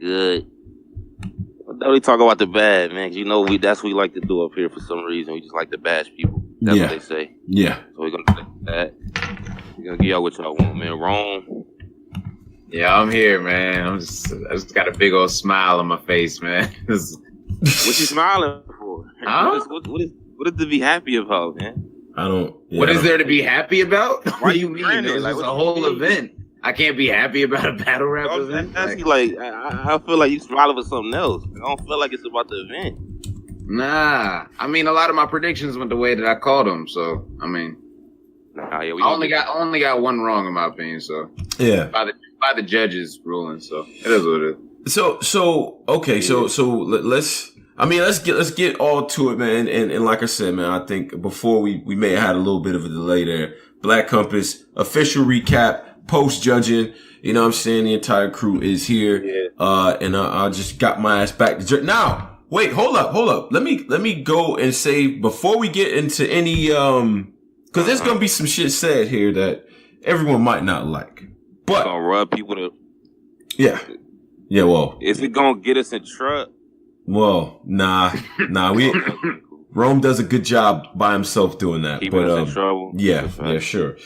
good. Don't really talk about the bad, man. 'Cause you know that's what we like to do up here for some reason. We just like to bash people. That's what they say. Yeah. So we're gonna do that. We're gonna give y'all what y'all want, man. Rome. Yeah, I'm here, man. I just got a big old smile on my face, man. What you smiling for? Huh? What is to be happy about, man? I don't. Yeah, What is there to be happy about? What do you mean? grinning? This Like, is what a do you whole mean? event. I can't be happy about a battle rap event. I feel like you smiling for something else. I don't feel like it's about the event. Nah, I mean a lot of my predictions went the way that I called them. So I mean, Nah, yeah, we I only got one wrong in my opinion. So Yeah. by the judges ruling. So it is what it is. So okay. So let's get all to it, man. And like I said, man, I think before we may have had a little bit of a delay there. Black Compass official recap, post judging. You know what I'm saying? The entire crew is here. Yeah. And I just got my ass back to now. Wait, hold up. Let me go and say before we get into any because there's gonna be some shit said here that everyone might not like. But gonna rub people to. Yeah. Well, is it gonna get us in trouble? Well, nah. Rome does a good job by himself doing that. Keeping us in trouble. Yeah, sure.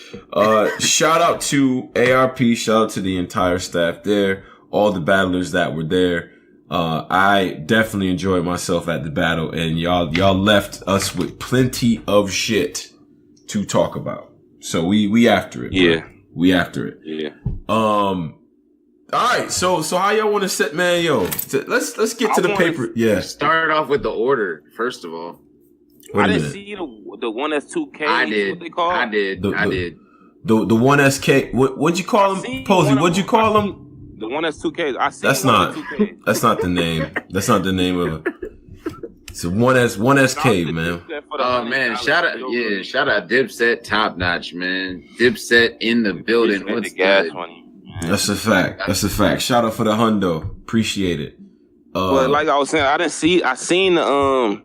Shout out to ARP. Shout out to the entire staff there, all the battlers that were there. I definitely enjoyed myself at the battle, and y'all left us with plenty of shit to talk about. So we after it. Yeah, bro. We after it. Yeah. All right. So how y'all want to set, man? Yo, let's get to the paper. Yeah. Start off with the order first of all. I didn't see the one that's 2K. I did. What they call? I did. The one SK. What'd you call him? Posey. What'd you call him? The one that's 2K. I see. That's not. 2K. That's not the name. That's not the name of it. It's one SK, man. Oh man, shout out Dipset, top notch, man. Dipset in the building. What's gas good? money? That's a fact. Shout out for the hundo. Appreciate it. But like I was saying, I seen the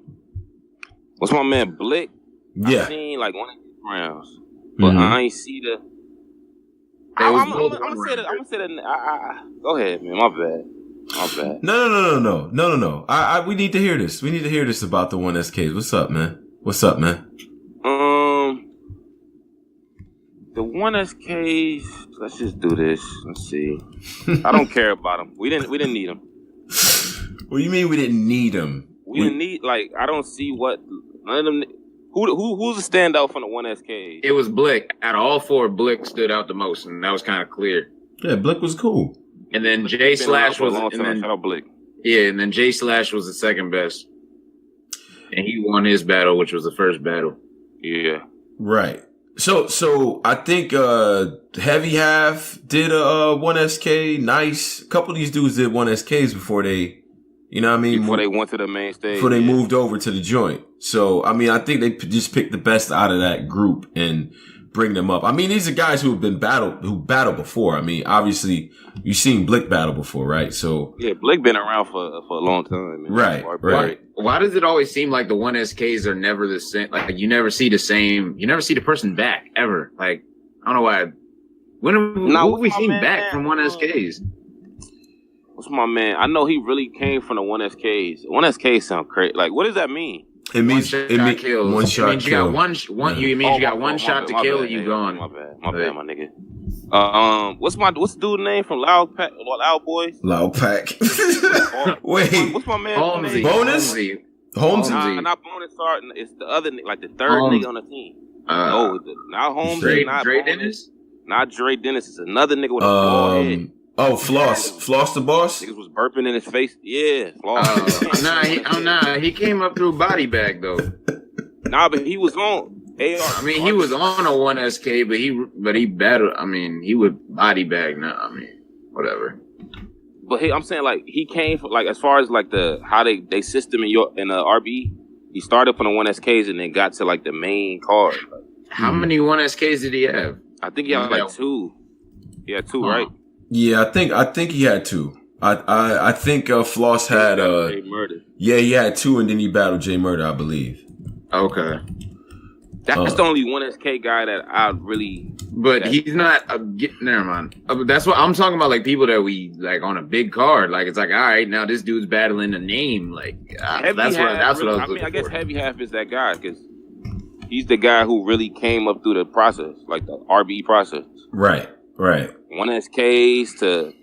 what's my man Blick? Yeah. I seen like one of his rounds, but I ain't see the. I'm gonna say that. Go ahead, man. My bad. No. We need to hear this. We need to hear this about the one SKs. What's up, man? The one SKs. Let's just do this. Let's see. I don't care about them. We didn't need them. What do you mean we didn't need them? We didn't need, like, I don't see what none of them. Who's the standout from the one SK? It was Blick. Out of all four, Blick stood out the most, and that was kind of clear. Yeah, Blick was cool. And then J Slash was, shout out Blick. Yeah, and then J Slash was the second best, and he won his battle, which was the first battle. Yeah, right. So I think Heavy Half did a one SK. Nice. A couple of these dudes did one SKs before they. You know what I mean? Before they went to the main stage. Before they moved over to the joint. So, I mean, I think they just picked the best out of that group and bring them up. I mean, these are guys who battled before. I mean, obviously, you've seen Blick battle before, right? So yeah, Blick been around for a long time. Man. Right. Why does it always seem like the one SKs are never the same? Like, you never see the same. You never see the person back, ever. Like, I don't know why. Who have we seen back from one SKs? What's my man? I know he really came from the one SKs. One SK sound crazy. Like, what does that mean? It means kills. One shot. It means you got one. You mean you got one shot to kill, you gone. My bad, my nigga. What's the dude name from Loud Boys? Loud Pack. Wait. What's my man? Bonus? Holmes? Not Bonus. Sorry, it's the other, like the third nigga on the team. No, not Holmes. Dre Bonus. Dennis. Not Dre Dennis. It's another nigga with a bald head. Oh, Floss the boss? Niggas was burping in his face. Yeah, Floss. He came up through body bag though. Nah, but he was on AR. I mean, he was on a one SK, but he battled. I mean, he would body bag now. I mean, whatever. But I'm saying, like, he came from, like, as far as like how they system in RB. He started from the one SKs and then got to like the main card. How many one SKs did he have? I think he had like two. He had two, right? Yeah, I think he had two. I think Floss had Jay Murder. Yeah, he had two, and then he battled Jay Murder, I believe. Okay. That's the only 1SK guy that I really. But he's not. Never mind. That's what I'm talking about. Like people that we like on a big card. Like it's like, all right, now this dude's battling a name. Like that's what I was looking for. I guess Heavy Half is that guy because he's the guy who really came up through the process, like the RBE process. Right. 1SKs to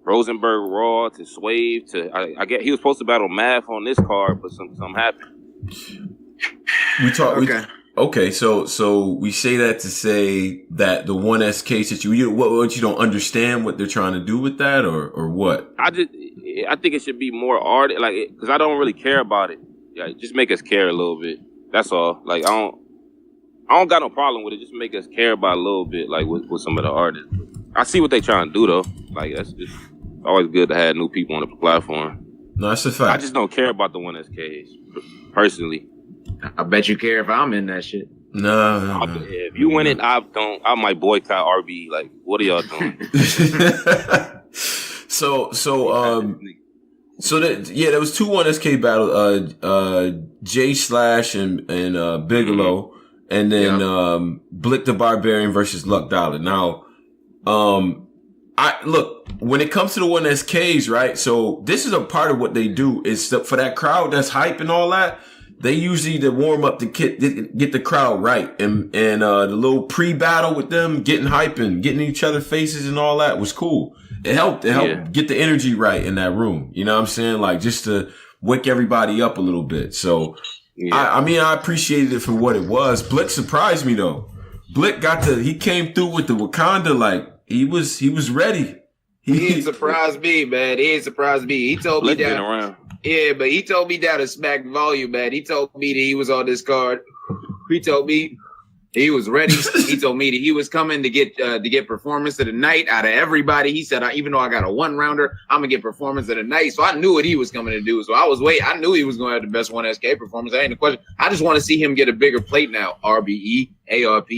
Rosenberg Raw to Swave to I get he was supposed to battle Math on this card, but something happened. We talk. Okay, so we say that to say that the 1SK situation, what you don't understand what they're trying to do with that, or what? I think it should be more art, like because I don't really care about it. Yeah, just make us care a little bit. That's all. Like I don't got no problem with it. Just make us care about a little bit, like with some of the artists. I see what they trying to do though. Like that's just always good to have new people on the platform. No, that's a fact. I just don't care about the 1SKs personally. I bet you care if I'm in that shit. No. If you win it, I might boycott RB. Like, what are y'all doing? So there was two 1SK battles, J Slash and Bigelow, and then Blick the Barbarian versus Luck Dollar. Now, when it comes to the 1SKs, right? So this is a part of what they do is for that crowd that's hype and all that. They usually to warm up the get the crowd right, and the little pre-battle with them getting hype and getting each other faces and all that was cool. It helped get the energy right in that room. You know what I'm saying? Like just to wake everybody up a little bit. So I mean I appreciated it for what it was. Blick surprised me though. Blick he came through with the Wakanda like he was ready. He ain't surprised me, man. He ain't surprised me. He told me that. Around. Yeah, but he told me down to Smack Volume, man. He told me that he was on this card. He told me he was ready. He told me that he was coming to get performance of the night out of everybody. He said, even though I got a 1-rounder, I'm gonna get performance of the night. So I knew what he was coming to do. So I was waiting. I knew he was gonna have the best 1SK performance. That ain't the question. I just want to see him get a bigger plate now. RBE, ARP,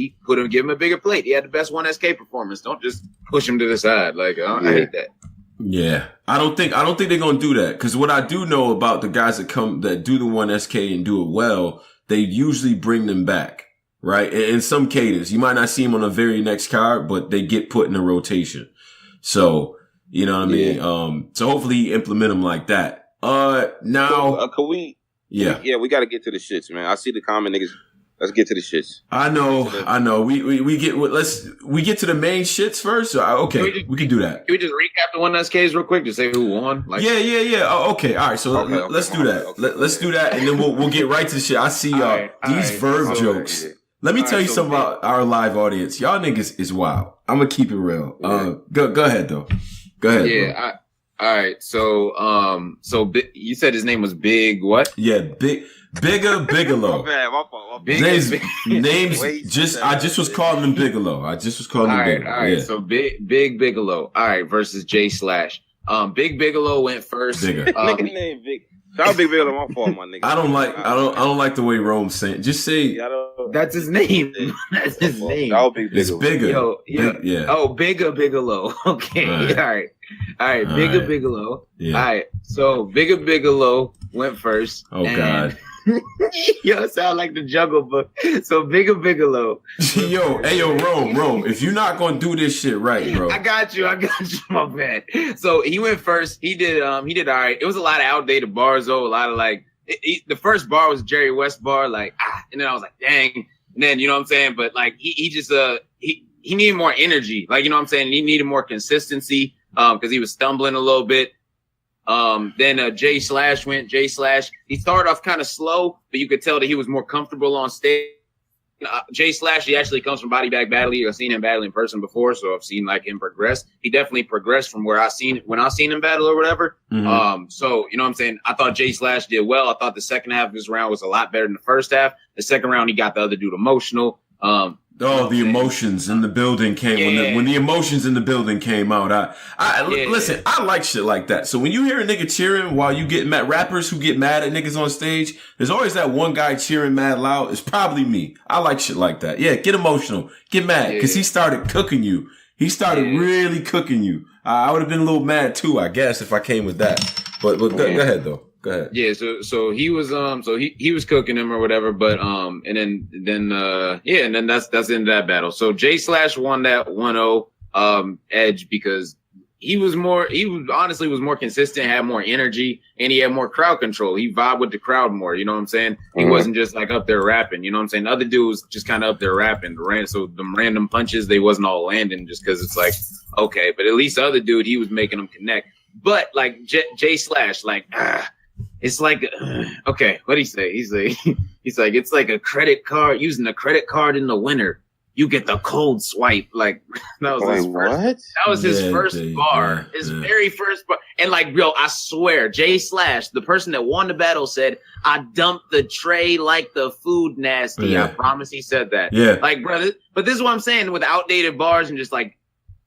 give him a bigger plate. He had the best 1SK performance. Don't just push him to the side. Like I hate that. Yeah, I don't think they're gonna do that because what I do know about the guys that do the 1SK and do it well, they usually bring them back, right? In some cases, you might not see them on the very next card, but they get put in a rotation. So you know what I mean. So hopefully implement them like that. Now can we? Yeah, we got to get to the shits, man. I see the comment niggas. Let's get to the shits. I know. We get to the main shits first. So, okay, we can do that. Can we just recap the 1SKs real quick to say who won? Like, yeah. Oh, okay, all right. So let's do that. Let's do that, and then we'll get right to the shit. I see these verb jokes. Let me tell you something about our live audience. Y'all niggas is wild. I'm gonna keep it real. Go ahead though. Go ahead. Yeah. All right. So you said his name was Big what? Yeah, Bigger Bigelow. My fault. Names I just was calling him Bigelow. All right. So Big Bigelow. All right, versus J Slash. Big Bigelow went first. Bigger. Nigga name Big. Shout out Big Bigelow, my fault, my nigga. I don't like the way Rome's saying. Just say that's his name. That's his name. Shout out Big Bigelow. It's Bigger. Yeah. Oh, Bigger Bigelow. Okay. All right. Bigger Bigelow. Yeah. All right. So Bigger Bigelow went first. Oh God. Yo, sound like the Jungle Book. So Bigger Bigelow. Yo, Rome. If you're not gonna do this shit right, bro. I got you, my bad. So he went first. He did all right. It was a lot of outdated bars though. A lot of like the first bar was Jerry West bar, like and then I was like, dang. And then you know what I'm saying? But like he just he needed more energy. Like, you know what I'm saying? He needed more consistency because he was stumbling a little bit. Then J Slash went. J Slash, he started off kind of slow, but you could tell that he was more comfortable on stage. J Slash, he actually comes from Body Bag Battle. I've seen him battle in person before, so I've seen like him progress. He definitely progressed from when I seen him battle or whatever. Mm-hmm. So you know what I'm saying? I thought J Slash did well. I thought the second half of his round was a lot better than the first half. The second round, he got the other dude emotional. The emotions in the building came when the emotions in the building came out. Listen, I like shit like that. So when you hear a nigga cheering while you get mad, rappers who get mad at niggas on stage, there's always that one guy cheering mad loud. It's probably me. I like shit like that. Yeah, get emotional, get mad, because he started cooking you. He started really cooking you. I would have been a little mad too, I guess, if I came with that. But go ahead though. Go ahead. Yeah, so he was he was cooking him or whatever, but and then that's the end of that battle. So J Slash won that 1-0 edge because he was honestly more consistent, had more energy, and he had more crowd control. He vibed with the crowd more, you know what I'm saying? He wasn't just like up there rapping, you know what I'm saying? The other dude was just kind of up there rapping. So the random punches, they wasn't all landing just because it's like, okay, but at least the other dude, he was making them connect. But like J Slash, like it's like, okay, what'd he say? He's like, it's like a credit card, using a credit card in the winter. You get the cold swipe. Like, that was his first. That was his first bar. His very first bar. And like, yo, I swear, J Slash, the person that won the battle, said, I dumped the tray like the food nasty. Yeah. I promise he said that. Yeah. Like, brother, but this is what I'm saying with outdated bars and just like,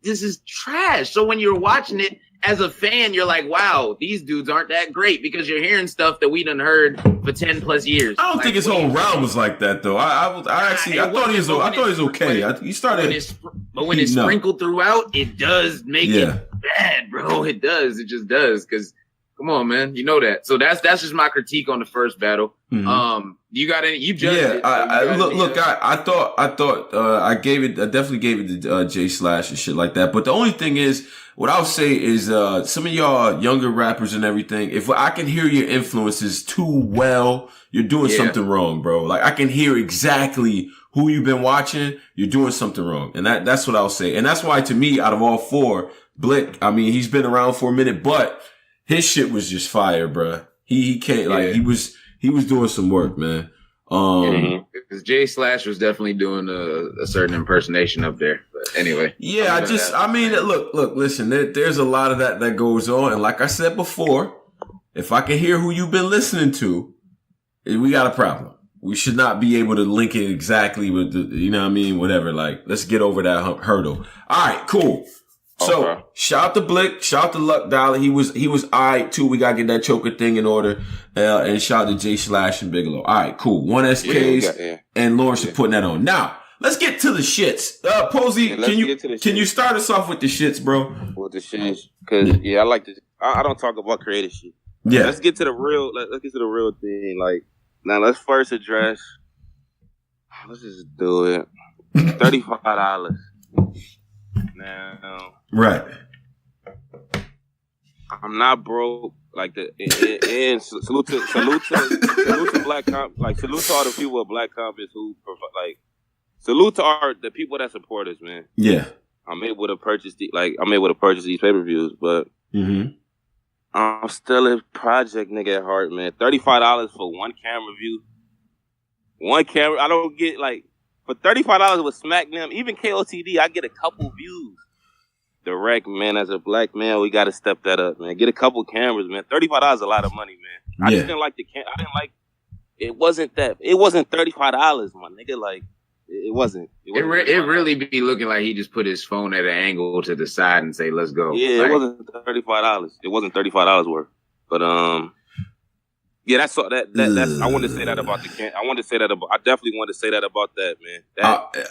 this is trash. So when you're watching it, as a fan, you're like, wow, these dudes aren't that great because you're hearing stuff that we done heard for 10 plus years. I don't think his whole round was like that though. I thought he was okay. He started, but when it's sprinkled throughout, it does make it bad, bro. It does. It just does. Because come on, man, you know that. So that's just my critique on the first battle. Mm-hmm. You got any? You judged it. I thought I definitely gave it to J Slash and shit like that. But the only thing is, what I'll say is, some of y'all younger rappers and everything, if I can hear your influences too well, you're doing something wrong, bro. Like, I can hear exactly who you've been watching. You're doing something wrong. And that's what I'll say. And that's why, to me, out of all four, Blick, I mean, he's been around for a minute, but his shit was just fire, bro. He can't, like, he was doing some work, man. Because J Slash was definitely doing a certain impersonation up there. But anyway. Yeah, look, listen, there's a lot of that goes on. And like I said before, if I can hear who you've been listening to, we got a problem. We should not be able to link it exactly with the, you know what I mean? Whatever. Like, let's get over that hurdle. All right, cool. So, shout out to Blick, shout out to Luck Dollar. He was alright too. We gotta get that choker thing in order. And shout out to J Slash and Bigelow. Alright, cool. 1 SKs and Lawrence are putting that on. Now, let's get to the shits. Posey, can you start us off with the shits, bro? With the shits. Cause I like to, I don't talk about creative shit. Yeah. Let's get to the real, let's get to the real thing. Like, now let's first address, let's just do it. $35. Now, right. I'm not broke. Like and salute to Black Comp, like salute to all the people at Black Compass who like salute to the people that support us, man. Yeah. I'm able to purchase these pay-per-views, but I'm still a project nigga at heart, man. $35 for one camera view. One camera, I don't get like for $35 with SmackDown, even KOTD, I get a couple views. Direct, man, as a black man, we got to step that up, man. Get a couple cameras, man. $35 is a lot of money, man. I just didn't like it wasn't $35, my nigga. Like, it wasn't. It really be looking like he just put his phone at an angle to the side and say, let's go. Yeah, like, it wasn't $35. It wasn't $35 worth. But, yeah, that's I wanted to say that about the camp. I definitely wanted to say that about that, man.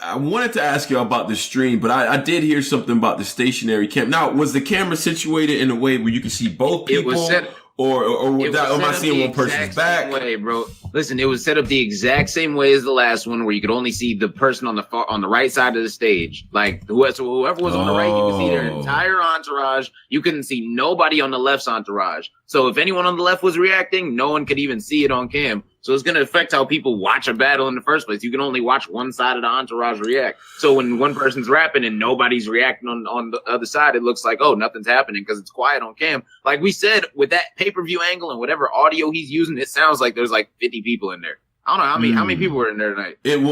I wanted to ask you about the stream, but I did hear something about the stationary cam. Now, was the camera situated in a way where you could see both people? It was set, or am I seeing one person's back? Way, bro. Listen, it was set up the exact same way as the last one, where you could only see the person on the right side of the stage. Like whoever was on the right, you could see their entire entourage. You couldn't see nobody on the left's entourage. So if anyone on the left was reacting, no one could even see it on cam. So it's going to affect how people watch a battle in the first place. You can only watch one side of the entourage react. So when one person's rapping and nobody's reacting on the other side, it looks like, oh, nothing's happening because it's quiet on cam. Like we said, with that pay-per-view angle and whatever audio he's using, it sounds like there's like 50 people in there. I don't know how many people were in there tonight. It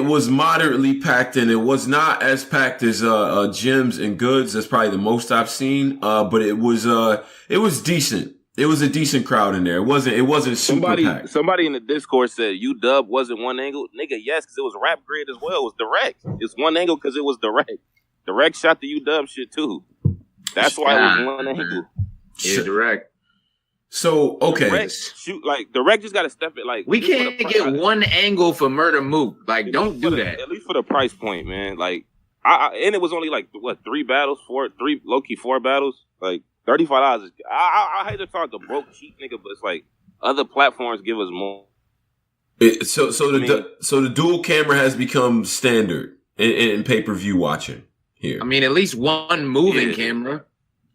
was moderately packed in. It was not as packed as Gyms and Goods. That's probably the most I've seen. But it was decent. It was a decent crowd in there. It wasn't super packed. Somebody in the Discord said UW wasn't one angle. Nigga, yes, because it was rap grid as well. It was direct. It's one angle because it was direct. Direct shot the UW shit too. That's why it was one angle. Yeah, direct. So okay, direct just gotta step it. Like we can't get one angle for Murder Mook. Like, don't do that. At least for the price point, man. Like, and it was only like what 3 low-key 4 battles. Like $35. I hate to talk to broke cheap nigga, but it's like other platforms give us more. So the dual camera has become standard in pay-per-view watching here. I mean, at least one moving camera.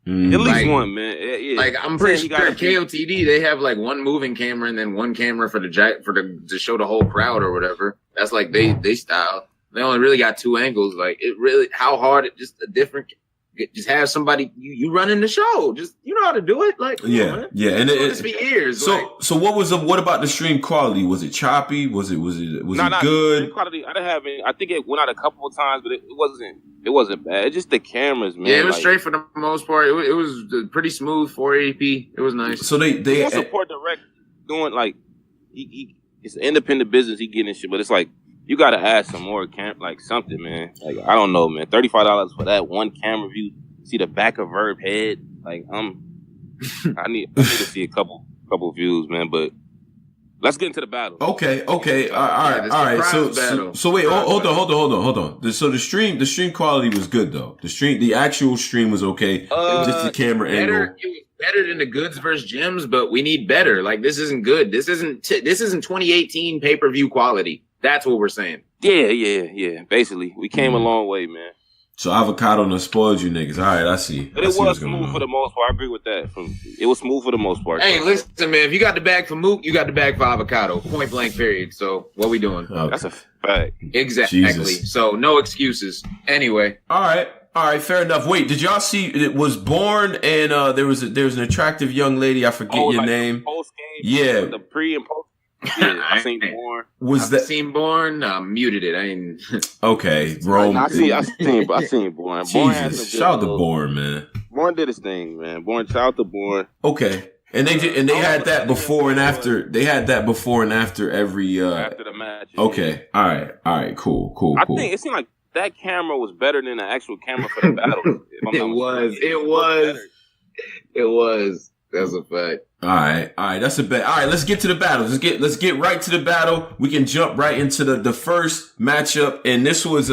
At least one, man. Yeah. Like I'm pretty sure at KOTD they have like one moving camera and then one camera to show the whole crowd or whatever. That's like they style. They only really got two angles. Like it really, how hard it just a different. Just have somebody you running the show. Just you know how to do it. Like yeah, and it's been years. So what about the stream quality? Was it choppy? Was it good? Quality. I didn't have any. I think it went out a couple of times, but it wasn't bad. It's just the cameras, man. Yeah, it was straight for the most part. It was pretty smooth 480p. It was nice. So they support direct doing like he it's an independent business. He getting shit, but it's like. You gotta add some more like something, man. Like I don't know, man. $35 for that one camera view. See the back of Verb head. Like I need to see a couple views, man. But let's get into the battle. Okay. All right. So wait, hold on. So the stream quality was good though. The actual stream was okay. Just the camera angle. It was better than the goods versus gems, but we need better. Like this isn't good. This isn't 2018 pay-per-view quality. That's what we're saying. Yeah. Basically, we came a long way, man. So avocado done spoiled you niggas. All right, I see. But it was smooth for the most part. I agree with that. It was smooth for the most part. Hey, listen, man. If you got the bag for Mook, you got the bag for avocado. Point blank, period. So what we doing? Okay. That's a fact. Exactly. Jesus. So no excuses. Anyway. All right, fair enough. Wait, did y'all see? It was Born and there was an attractive young lady. I forget your name. Yeah, the pre and post. Yeah, I seen Born. I've seen Born? Muted it. I ain't. Okay, bro. I seen Born. Jesus, shout out to Born, man. Born did his thing, man. Shout out to Born. Okay, and they had that before and after. They had that before and after every. After the match. Okay, yeah. all right, cool. I think it seemed like that camera was better than the actual camera for the battle. It was. That's a fact. All right. That's a bet. All right, let's get to the battle. Let's get right to the battle. We can jump right into the first matchup, and this was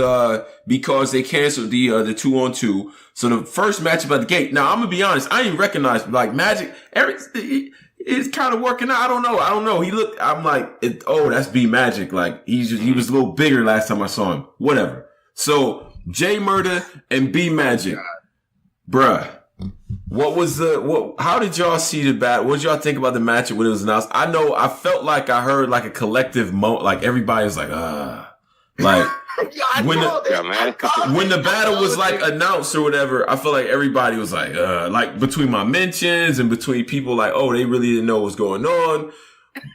because they canceled the 2-on-2. So the first matchup at the gate. Now I'm gonna be honest, I didn't recognize like Magic. It's kind of working out. I don't know. He looked. I'm like, that's B Magic. Like he was a little bigger last time I saw him. Whatever. So J Murder and B Magic, bruh. How did y'all see the battle? What did y'all think about the matchup when it was announced? I felt like I heard like a collective like everybody was like, like when the battle was like announced or whatever, I felt like everybody was like between my mentions and between people like, they really didn't know what's going on.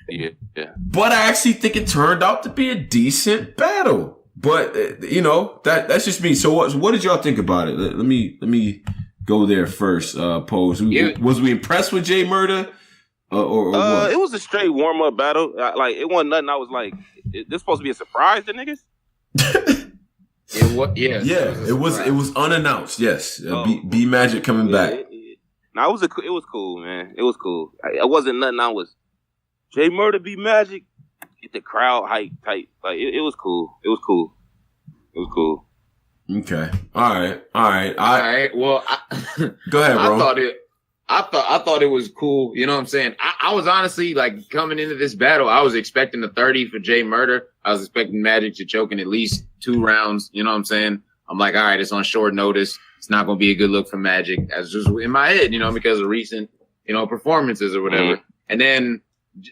Yeah. But I actually think it turned out to be a decent battle. But that's just me. So what did y'all think about it? Let me go there first. Pose. Was we impressed with J Murder? Or what? It was a straight warm up battle. Like it wasn't nothing. I was like, this supposed to be a surprise to niggas. It was unannounced. Yes, B Magic coming back. No, it was cool, man. It was cool. It wasn't nothing. I was J Murder B Magic. Get the crowd hype tight. Like it was cool. It was cool. Okay. All right. Well, go ahead, bro. I thought it was cool. You know what I'm saying? I was honestly like coming into this battle, I was expecting a 30 for J Murder. I was expecting Magic to choke in at least 2 rounds. You know what I'm saying? I'm like, all right, it's on short notice. It's not going to be a good look for Magic. That's just in my head, because of recent, performances or whatever. Mm-hmm.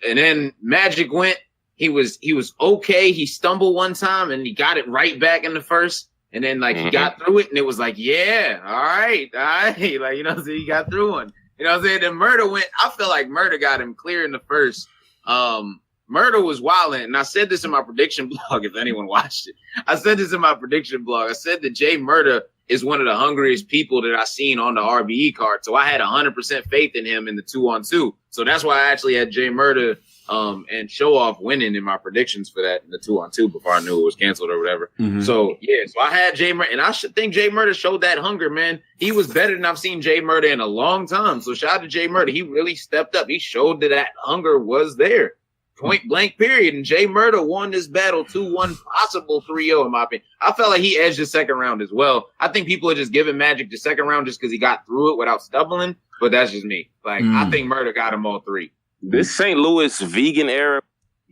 And then Magic went. He was okay. He stumbled one time and he got it right back in the first. And then he got through it and it was like, yeah, all right. Like, so he got through one. You know what I'm saying? Then Murder went, I feel like Murder got him clear in the first. Murder was wilding. And I said this in my prediction blog, if anyone watched it. I said this in my prediction blog. I said that J Murder is one of the hungriest people that I've seen on the RBE card. So I had 100% faith in him in the 2-on-2. So that's why I actually had J Murder and Show Off winning in my predictions for that in the 2-on-2 before I knew it was canceled or whatever. Mm-hmm. So I had J Murder, and I should think J Murder showed that hunger, man. He was better than I've seen J Murder in a long time. So shout out to J Murder. He really stepped up. He showed that hunger was there. Point blank period. And J Murder won this battle 2-1, possible 3-0 in my opinion. I felt like he edged the second round as well. I think people are just giving Magic the second round just because he got through it without stumbling, but that's just me. I think Murder got him all 3. This St. Louis vegan era,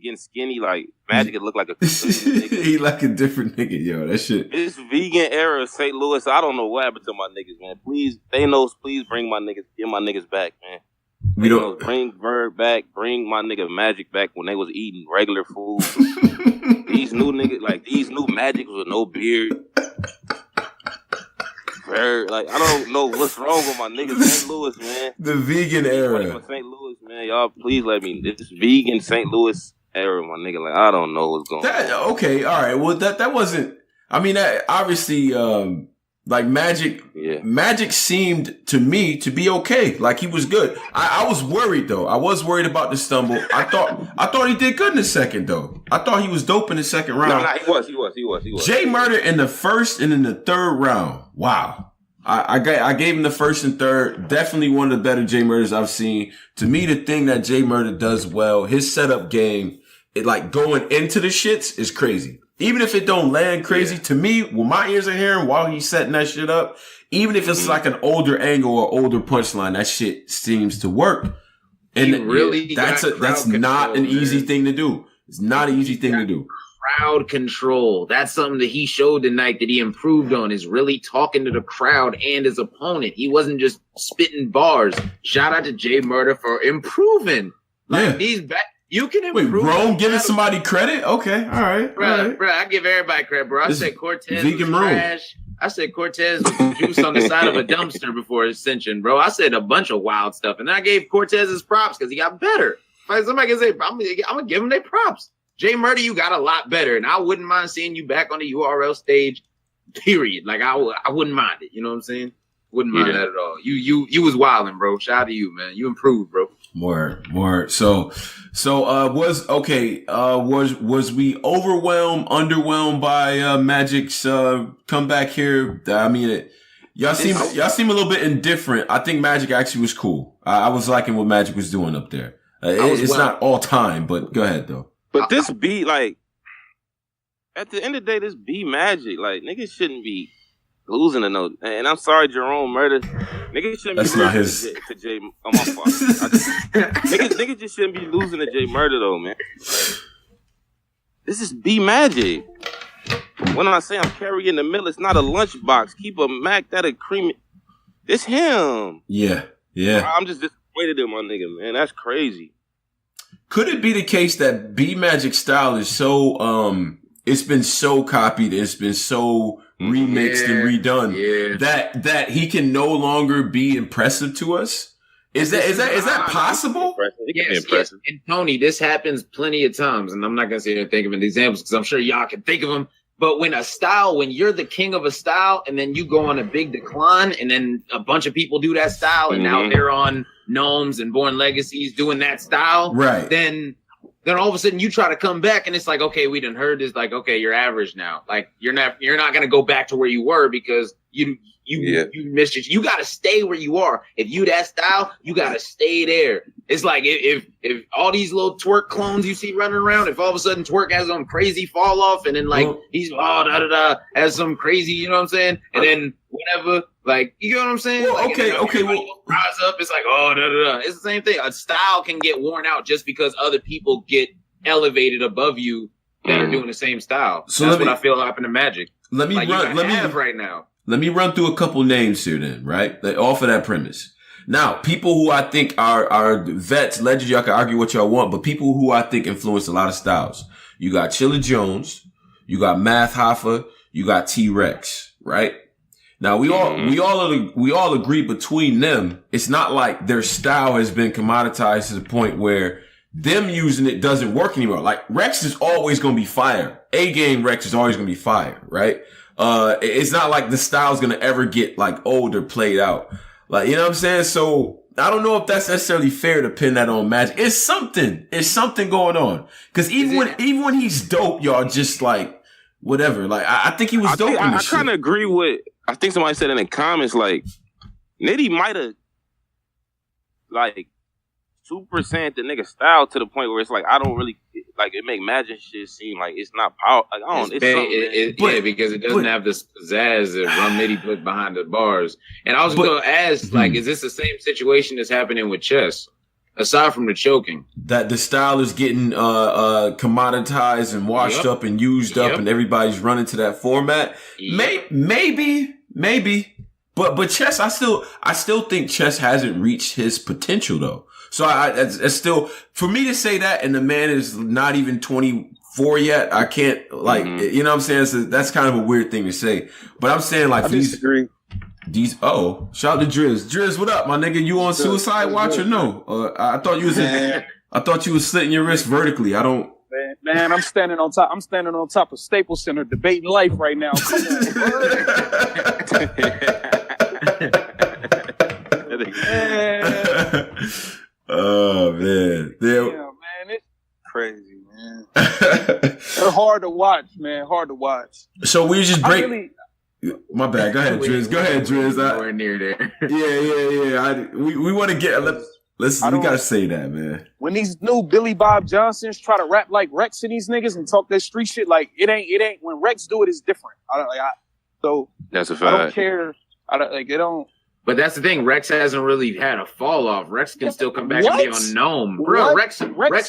getting skinny, like Magic could look like a nigga. He like a different nigga, yo. That shit. This vegan era of St. Louis, I don't know what happened to my niggas, man. Please, Thanos, please bring my niggas, get my niggas back, man. We don't bring Bird back, bring my nigga Magic back when they was eating regular food. These new niggas, like these new Magics with no beard. Bird, like I don't know what's wrong with my niggas St. Louis, man. The vegan era. St. Louis, man. Y'all please let me this vegan St. Louis era, my nigga. Like I don't know what's going on. Okay, all right. Well, that wasn't. I mean, that obviously, like Magic. Yeah. Magic seemed to me to be okay. Like he was good. I was worried though. I was worried about the stumble. I thought he did good in the second though. I thought he was dope in the second round. No, he was. Jay Murder in the first and in the third round. Wow. I gave him the first and third. Definitely one of the better Jay Murders I've seen. To me, the thing that Jay Murder does well, his setup game, it like going into the shits is crazy. Even if it don't land crazy, to me, when my ears are hearing while he's setting that shit up, even if it's like an older angle or older punchline, that shit seems to work. And that's not an easy thing to do. It's not an easy thing to do. Crowd control. That's something that he showed tonight that he improved on, is really talking to the crowd and his opponent. He wasn't just spitting bars. Shout out to Jay Murder for improving. Like these back. You can improve. Wait, Rome giving somebody credit? Okay, all right. Bro, I give everybody credit, bro. I said Cortez was trash. I said Cortez was juice on the side of a dumpster before Ascension, bro. I said a bunch of wild stuff, and I gave Cortez his props because he got better. Like somebody can say, I'm gonna give him their props. Jay Murder, you got a lot better, and I wouldn't mind seeing you back on the URL stage. Period. Like I wouldn't mind it. You know what I'm saying? Wouldn't mind that at all. You was wilding, bro. Shout out to you, man. You improved, bro. More. So was we underwhelmed by Magic's comeback here? I mean, y'all seem a little bit indifferent. I think Magic actually was cool. I was liking what Magic was doing up there. It's not all time, but go ahead though. But this be like, at the end of the day, this be Magic. Like niggas shouldn't be losing to no. And I'm sorry, Jerome Murder. Niggas shouldn't That's be not losing his. to Jay. Oh, my fault. Niggas just shouldn't be losing to Jay Murder though, man. This is B Magic. When I say I'm carrying the mill, it's not a lunchbox. Keep a Mac that a cream. It's him. Yeah. I'm just disappointed in my nigga, man. That's crazy. Could it be the case that B Magic style is so it's been so copied, it's been so remixed and redone that he can no longer be impressive to us? Is that possible? Yes. And Tony, this happens plenty of times, and I'm not gonna sit here and think of any examples because I'm sure y'all can think of them. But when you're the king of a style, and then you go on a big decline, and then a bunch of people do that style, and now they're on Gnomes and Born Legacies doing that style, right? Then all of a sudden you try to come back, and it's like, okay, we done heard this. Like, okay, you're average now. Like, you're not gonna go back to where you were because you missed it. You gotta stay where you are. If you that style, you gotta stay there. It's like if all these little twerk clones you see running around, if all of a sudden twerk has some crazy fall off, and then like he's has some crazy, you know what I'm saying, and then whatever, like, you know what I'm saying? Well, like, okay, rise up. It's like, it's the same thing. A style can get worn out just because other people get elevated above you that are doing the same style. So that's what I feel happened to Magic. Let me right now. Let me run through a couple names here then, right? Off of that premise. Now, people who I think are vets, legends, y'all can argue what y'all want, but people who I think influenced a lot of styles. You got Chilla Jones, you got Math Hoffa, you got T-Rex, right? Now, we all agree between them, it's not like their style has been commoditized to the point where them using it doesn't work anymore. Like, Rex is always going to be fire. A-game Rex is always going to be fire, right? It's not like the style's going to ever get like old or played out. Like, you know what I'm saying? So I don't know if that's necessarily fair to pin that on Magic. It's something going on. Cause even when he's dope, y'all just like, whatever. Like, I think he was dope. I kind of agree with, I think somebody said in the comments, like, Nitty might have, like, 2% the nigga style to the point where it's like, I don't really, like, it make Magic shit seem like it's not power. Like, I don't, because it doesn't have this pizzazz that Rum Nitty put behind the bars. And I was going to ask, like, is this the same situation that's happening with chess? aside from the choking. That the style is getting commoditized and washed up and used up, and everybody's running to that format. Maybe. But Chess, I still think Chess hasn't reached his potential though. So it's still, for me to say that, and the man is not even 24 yet, I can't, like, you know what I'm saying? So that's kind of a weird thing to say. But I'm saying, like, I disagree. Shout out to Driz. Driz, what up, my nigga? You on suicide watch or no? I thought you was slitting your wrist vertically. I don't. Man, I'm standing on top. I'm standing on top of Staples Center debating life right now. Come on, Oh man, yeah, man, it's crazy, man. They're hard to watch, man. Hard to watch. So we just break. My bad. Go ahead, Driz. Go ahead, Driz. Nowhere near there. Yeah. We want to get. Listen, we gotta say that, man. When these new Billy Bob Johnsons try to rap like Rex and these niggas and talk that street shit, like it ain't. When Rex do it, it's different. So that's a fact. I don't care. It don't. But that's the thing. Rex hasn't really had a fall off. Rex can still come back and be on Gnome. Bro, Rex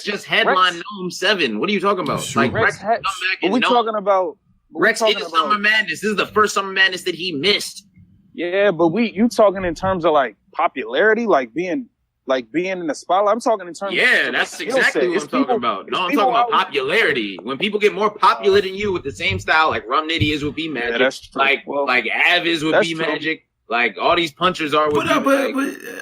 just headlined Gnome 7. What are you talking about? Sure. Like Rex come back and we talking about Rex is Summer Madness. This is the first Summer Madness that he missed. Yeah, but you talking in terms of like popularity, like being in the spotlight. I'm talking in terms of that's exactly what I'm talking about. No, I'm talking about popularity. When people get more popular than you with the same style, like Rum Nitty is with B Magic, like Av is with B Magic. Like all these punchers are with but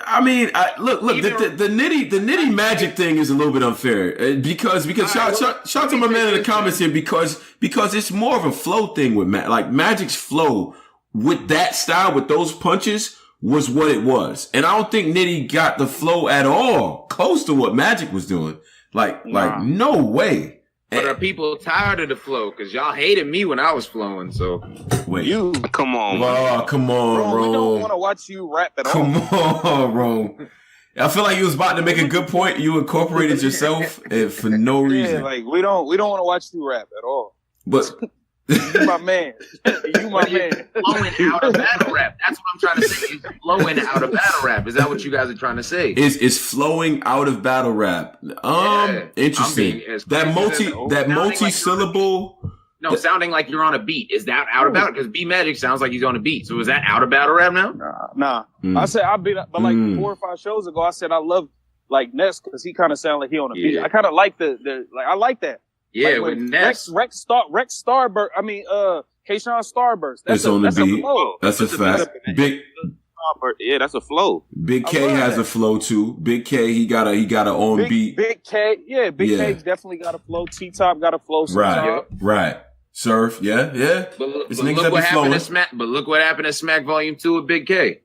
I mean, look, the nitty magic thing is a little bit unfair because shout out to my man in the comments here because it's more of a flow thing with like Magic's flow with that style with those punches was what it was, and I don't think Nitty got the flow at all close to what Magic was doing. Like no way. But are people tired of the flow? Because y'all hated me when I was flowing, so. Wait. You. Come on, man. Come on, Rome. We don't want to watch you rap at all. Come on, Rome. I feel like you was about to make a good point. You incorporated yourself for no reason. Yeah, like we don't want to watch you rap at all. But you my man. You my man. Flowing out of battle rap. That's what I'm trying to say. It's flowing out of battle rap. Is that what you guys are trying to say? It's flowing out of battle rap. Interesting. That multi-syllable. Sounding like you're on a beat. Is that out of battle? Because B Magic sounds like he's on a beat. So is that out of battle rap now? Nah. I said but like 4 or 5 shows ago, I said I love like Ness because he kind of sounded like he on a beat. I kind of like I like that. Yeah, like with Ness. Rex Starburst. I mean, Kayshawn Starburst. That's on the beat. A flow. That's a fact. Yeah, that's a flow. Big K has a flow too. Big K, he got a own beat. Big K, K definitely got a flow. T Top got a flow. Right. Surf, yeah. But look what happened to Smack. But look what happened to Smack Volume 2 with Big K.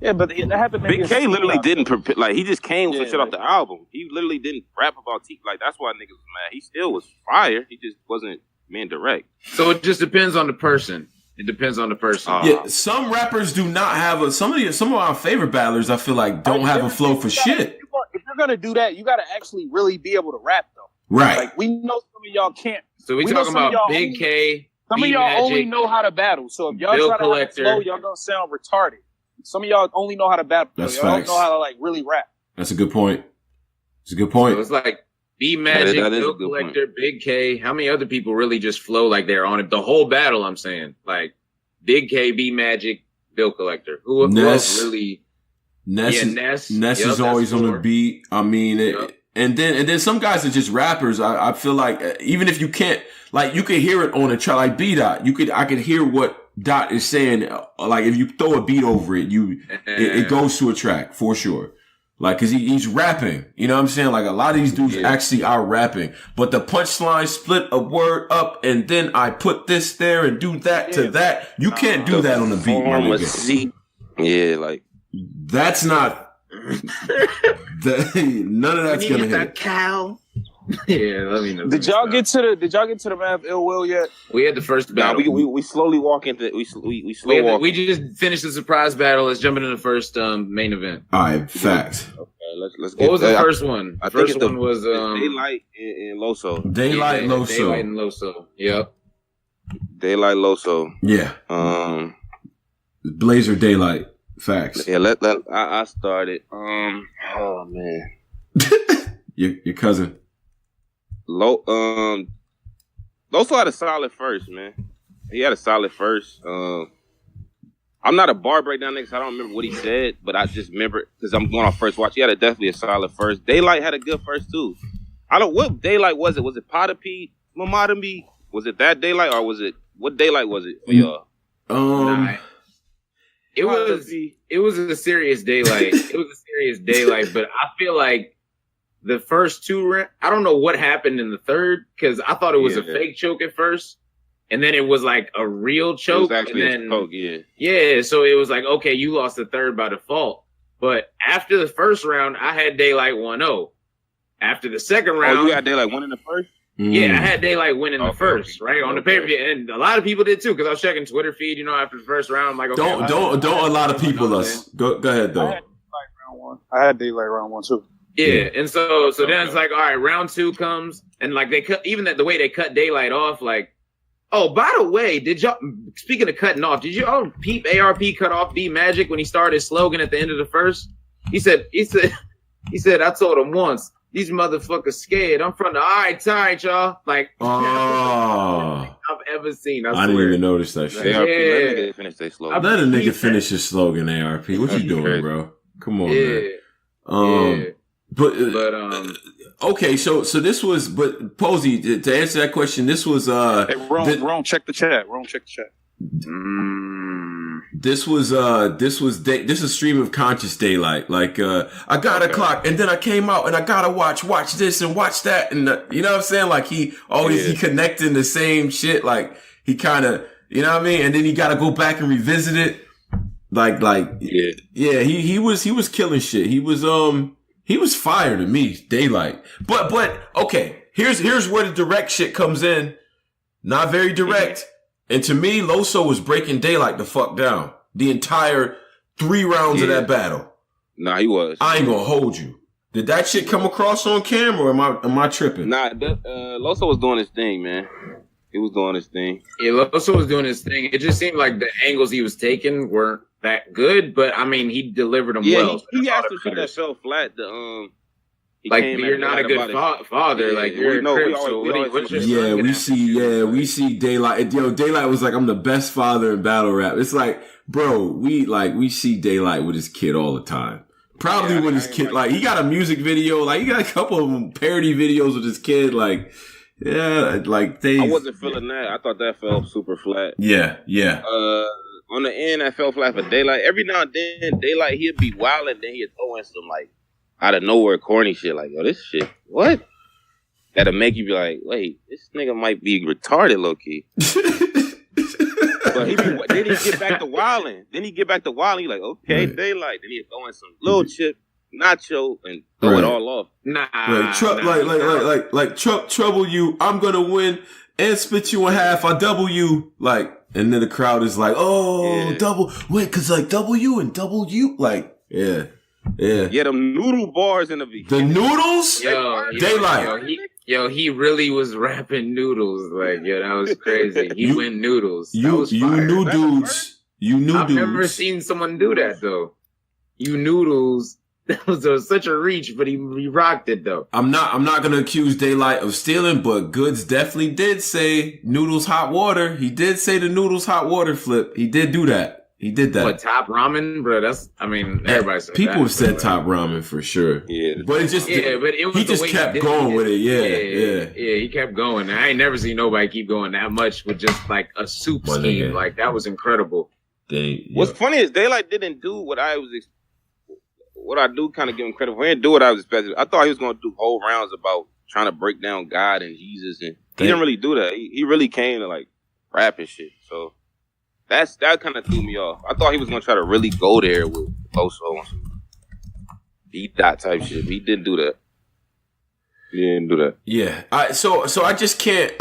Yeah, but that happened. Big K literally didn't he just came with shit off the album. He literally didn't rap about T. Like that's why niggas was mad. He still was fire. He just wasn't being direct. So it just depends on the person. It depends on the person. Yeah, some rappers do not have some of our favorite battlers. I feel like don't have a flow for shit. If you're gonna do that, you got to actually really be able to rap though. Right. Like we know some of y'all can't. So we talking about Big K. Some of y'all only know how to battle. So if y'all try to have a flow, y'all gonna sound retarded. Some of y'all only know how to battle. That's y'all facts. don't know how to like really rap. That's a good point. It's a good point. So it's like B Magic, Bill Collector, Big K. How many other people really just flow like they're on it? The whole battle, I'm saying. Like Big K, B Magic, Bill Collector. Who else really? Ness is always on the beat. I mean, and then some guys are just rappers. I feel like even if you can't, like you can hear it on a track like B Dot. I could hear what Dot is saying. Like if you throw a beat over it, it goes to a track for sure. Like, cause he's rapping, you know what I'm saying? Like a lot of these dudes actually are rapping, but the punchline split a word up and then I put this there and do that to that. You can't do that on the beat, my nigga. Yeah, like that's not, none of that's gonna hit. Cow. Yeah, let me know. Did y'all get to the Mav Ill Will yet? We had the first battle. We slowly walk into we slow walk. We just finished the surprise battle. Let's jump into the first main event. All right, facts. Okay, let's get. What was the first one? I first think one was Daylight and Loso. Daylight and Loso. Yep. Daylight Loso. Yeah. Blazer Daylight. Facts. Yeah. I started. Oh man. Your cousin. Loso had a solid first, man. He had a solid first. I'm not a bar breakdown nigga, so I don't remember what he said, but I just remember because I'm going on first watch. He had definitely a solid first. Daylight had a good first too. What Daylight was it? Was it Potapi, Mamadami? Was it that Daylight or was it what Daylight was it for y'all? It was a serious Daylight. It was a serious Daylight, but I feel like the first two, I don't know what happened in the third because I thought it was a fake choke at first. And then it was like a real choke. It was actually and then, a choke, yeah. Yeah, so it was like, okay, you lost the third by default. But after the first round, I had Daylight 1-0. After the second round... Oh, you had Daylight winning the first? Yeah, I had Daylight winning the first, right? On the pay-per-view. And a lot of people did too, because I was checking Twitter feed, after the first round. I'm like, okay. Don't a lot of people us. Go ahead, though. I had Daylight round one, too. Yeah, and so then it's like, all right, round two comes, and like they cut, even the way they cut Daylight off, like, oh, by the way, speaking of cutting off, did y'all peep ARP cut off D Magic when he started his slogan at the end of the first? He said, I told him once, these motherfuckers scared. I'm from the all right, y'all. Like, I've ever seen. I didn't even notice that shit. ARP, let a nigga finish their slogan. Let a nigga finish his slogan, ARP. What you doing, bro? Come on, man. Okay, so this was, but Posey, to answer that question, this was hey, Rome, check the chat. This is stream of conscious Daylight. Like, I got a clock, and then I came out, and I gotta watch this and watch that, and you know what I'm saying? Like he connecting the same shit. Like he kind of, you know what I mean? And then he gotta go back and revisit it. He was killing shit. He was fire to me, Daylight. But okay, here's where the direct shit comes in. Not very direct. And to me, Loso was breaking Daylight the fuck down. The entire 3 rounds of that battle. Nah, he was. I ain't gonna hold you. Did that shit come across on camera or am I tripping? Nah, Loso was doing his thing, man. He was doing his thing. Yeah, Loso was doing his thing. It just seemed like the angles he was taking weren't that good, but I mean, he delivered them well. He asked some shit that fell flat. You're not a good father. Yeah, like you're a crib. So we see Daylight. Yo, Daylight was like, I'm the best father in battle rap. It's like, bro, we see Daylight with his kid all the time. Probably with his kid, like he got a music video, like he got a couple of parody videos with his kid, like. Yeah, like I wasn't feeling that. I thought that fell super flat. Yeah. On the end, I fell flat for Daylight. Every now and then, Daylight, he'd be wild and then he'd throw in some, like, out of nowhere corny shit. Like, yo, this shit, what? That'll make you be like, wait, this nigga might be retarded, low-key. But then he'd get back to wilding. He's like, okay, right. Daylight. Then he'd throw in some little chip, nacho, and throw it all off. Truck trouble you, I'm gonna win and split you in half. I double you, like, and then the crowd is like, double. Wait, cause like W and W, like, yeah. Them noodle bars in the beginning. The noodles, Daylight. He really was rapping noodles. Like, that was crazy. He went noodles. You knew dudes. I've never seen someone do that though. You noodles. That was such a reach, but he rocked it though. I'm not gonna accuse Daylight of stealing, but Goods definitely did say noodles hot water. He did say the noodles hot water flip. He did do that. He did that. What, top ramen, bro? Everybody said people have said top ramen for sure. Yeah, but it just he just kept going with it. Yeah. He kept going. I ain't never seen nobody keep going that much with just like a soup scheme. Like that was incredible. What's funny is Daylight didn't do what I was. What I do kind of give him credit for. He didn't do what I was expecting. I thought he was going to do whole rounds about trying to break down God and Jesus, and he didn't really do that. He really came to like rap and shit. So that kind of threw me off. I thought he was going to try to really go there with Loso on some E-Dot type shit. But he didn't do that. Yeah. So I just can't.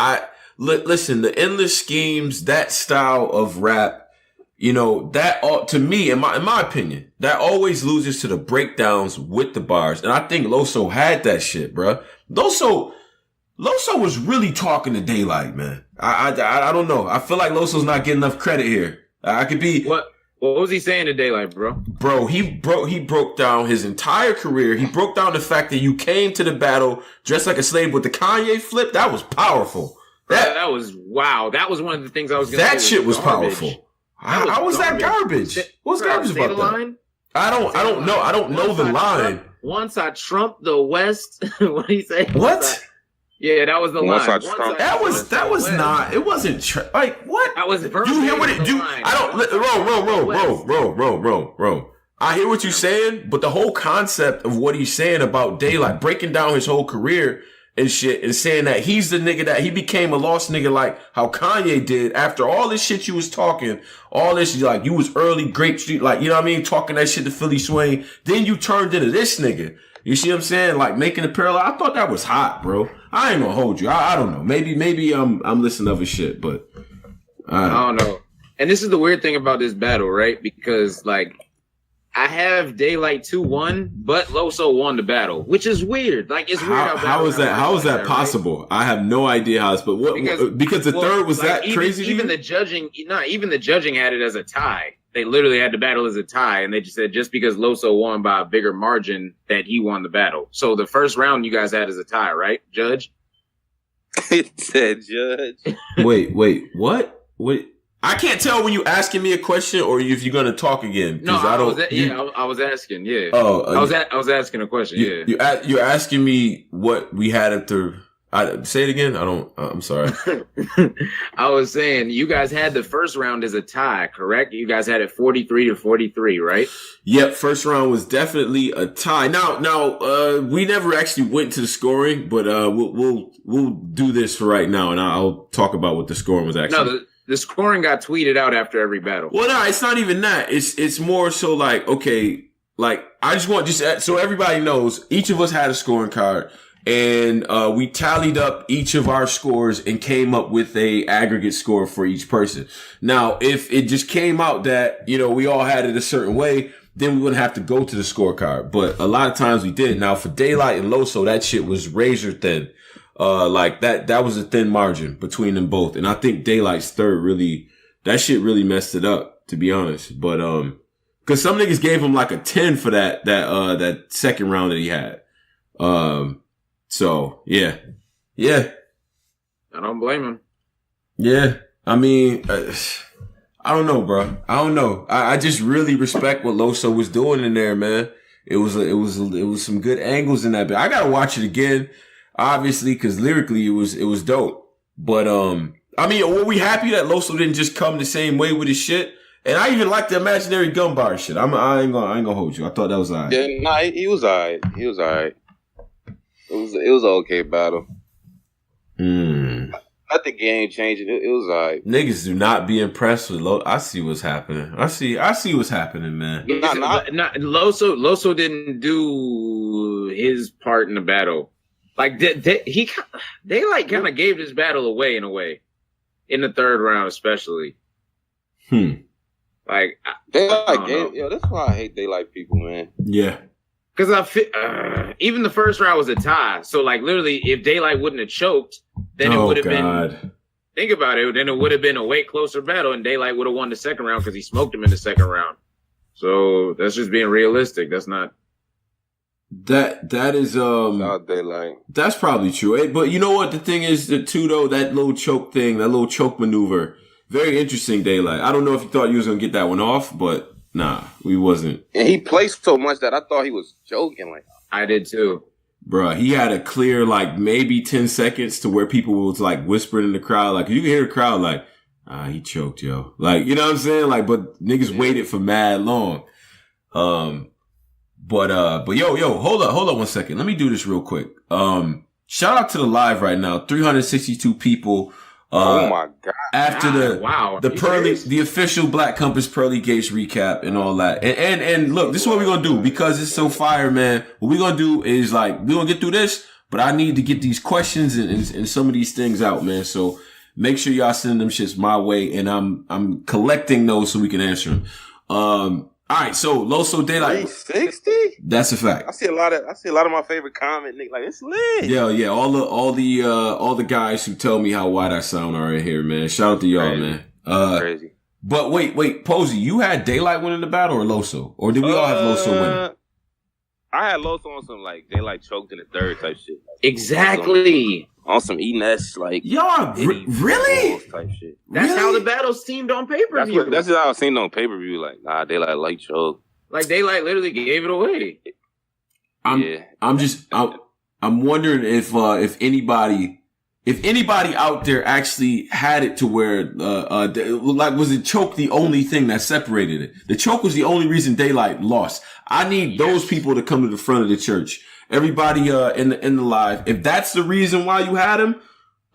Listen. The endless schemes, that style of rap. That to me, in my opinion, that always loses to the breakdowns with the bars. And I think Loso had that shit, bro. Loso was really talking to Daylight, man. I don't know. I feel like Loso's not getting enough credit here. I could be. What? What was he saying to Daylight, bro? Bro, he broke down his entire career. He broke down the fact that you came to the battle dressed like a slave with the Kanye flip. That was powerful. That was wow. That was one of the things I was going to say. That shit was powerful. How was that garbage? What's garbage about that? Line? I don't know. I don't know the line. Once I trumped the West. What did he say? What? Yeah, that was the line. That was not. It wasn't like what? I was. You hear what it do? I don't. Bro. I hear what you're saying, but the whole concept of what he's saying about Daylight, breaking down his whole career and shit, and saying that he's the nigga that he became a lost nigga like how Kanye did after all this shit you was talking, all this like you was early Grape Street, like you know what I mean, talking that shit to Philly Swain, then you turned into this nigga. You see what I'm saying? Like making a parallel. I thought that was hot, bro. I ain't gonna hold you. I don't know. Maybe I'm listening to other shit, but I don't know. And this is the weird thing about this battle, right? Because like I have Daylight 2-1, but Loso won the battle, which is weird. Like it's weird how is that possible? Right? I have no idea how it's but what because the third was like, that crazy. Even the judging had it as a tie. They literally had the battle as a tie, and they just said just because Loso won by a bigger margin that he won the battle. So the first round you guys had as a tie, right, Judge? It said Judge. Wait, what? Wait. I can't tell when you asking me a question or if you're gonna talk again. No, I was asking. Yeah. Oh, I was asking a question. You're asking me what we had at the. Say it again. I'm sorry. I was saying you guys had the first round as a tie, correct? You guys had it 43-43, right? Yep. First round was definitely a tie. Now, we never actually went to the scoring, but we'll do this for right now, and I'll talk about what the scoring was actually. No, the scoring got tweeted out after every battle. Well, no, it's not even that. It's more so like okay, like I just want so everybody knows each of us had a scoring card. And we tallied up each of our scores and came up with a aggregate score for each person. Now, if it just came out that, you know, we all had it a certain way, then we wouldn't have to go to the scorecard. But a lot of times we did. Now, for Daylight and Loso, that shit was razor thin. Like that was a thin margin between them both. And I think Daylight's third that shit really messed it up, to be honest. But, cause some niggas gave him like a 10 for that second round that he had. So, yeah. I don't blame him. Yeah. I mean, I don't know, bro. I don't know. I just really respect what Loso was doing in there, man. It was some good angles in that bit. I gotta watch it again, obviously, cause lyrically it was dope. But, I mean, were we happy that Loso didn't just come the same way with his shit? And I even like the imaginary gun bar shit. I ain't gonna hold you. I thought that was alright. Yeah, nah, he was alright. It was an okay battle. Nothing game changing. It was alright. Niggas do not be impressed with Loso. I see what's happening. I see what's happening, man. Loso didn't do his part in the battle. Like they like kind of gave this battle away in a way, in the third round especially. Like that's why I hate Daylight people, man. Yeah. Because even the first round was a tie. So, like, literally, if Daylight wouldn't have choked, then it would have been... Think about it. Then it would have been a way closer battle, and Daylight would have won the second round because he smoked him in the second round. So, that's just being realistic. That's not... That is... Not Daylight. That's probably true. But you know what? The thing is, too, though, that little choke maneuver, very interesting, Daylight. I don't know if you thought you was going to get that one off, but... Nah, we wasn't. And he placed so much that I thought he was joking. Like I did too. Bruh, he had a clear, like, maybe 10 seconds to where people was, like, whispering in the crowd. Like, you can hear the crowd, like, he choked, yo. Like, you know what I'm saying? Like, but niggas waited for mad long. But yo, hold up 1 second. Let me do this real quick. Shout out to the live right now. 362 people. Oh my God. After the Pearly, the official Black Compass Pearly Gates recap and all that. And look, this is what we're going to do because it's so fire, man. What we're going to do is like, we're going to get through this, but I need to get these questions and some of these things out, man. So make sure y'all send them shits my way and I'm collecting those so we can answer them. All right, so Loso Daylight 360. That's a fact. I see a lot of my favorite comment, Nick. Like it's lit. Yeah. All the guys who tell me how wide I sound are right here, man. Shout out to y'all, man. Crazy. But wait, Posey, you had Daylight winning the battle or Loso? Or did we all have Loso winning? I had Loso on some like Daylight choked in the third type shit. Exactly. On some Ines, like y'all really type shit. That's how the battles seemed on pay-per-view. That's how I was seen on pay-per-view. Like, nah, Daylight like choke. Like Daylight literally gave it away. I'm wondering if anybody out there actually had it to where like was it choke the only thing that separated it? The choke was the only reason Daylight lost. I need those people to come to the front of the church. Everybody in the live, if that's the reason why you had him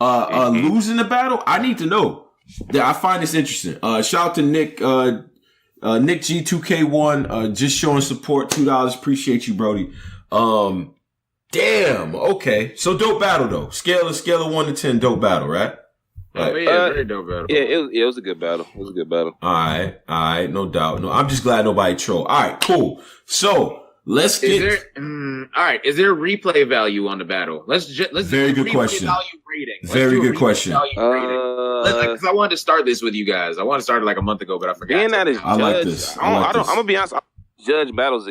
losing the battle, I need to know. Yeah, I find this interesting. Shout out to Nick Nick G2K1 just showing support, $2. Appreciate you, Brody. Damn. Okay. So dope battle though. Scale of 1 to 10. Dope battle, right? Right. Very dope battle. Yeah, it was a good battle. It was a good battle. All right. No doubt. No, I'm just glad nobody trolled. All right, cool. So let's get. All right. Is there replay value on the battle? Let's very good question. Value rating. Very good question. Because I wanted to start this with you guys. I wanted to start it like a month ago, but I forgot. Being that is I like this. I'm gonna be honest. I don't judge battles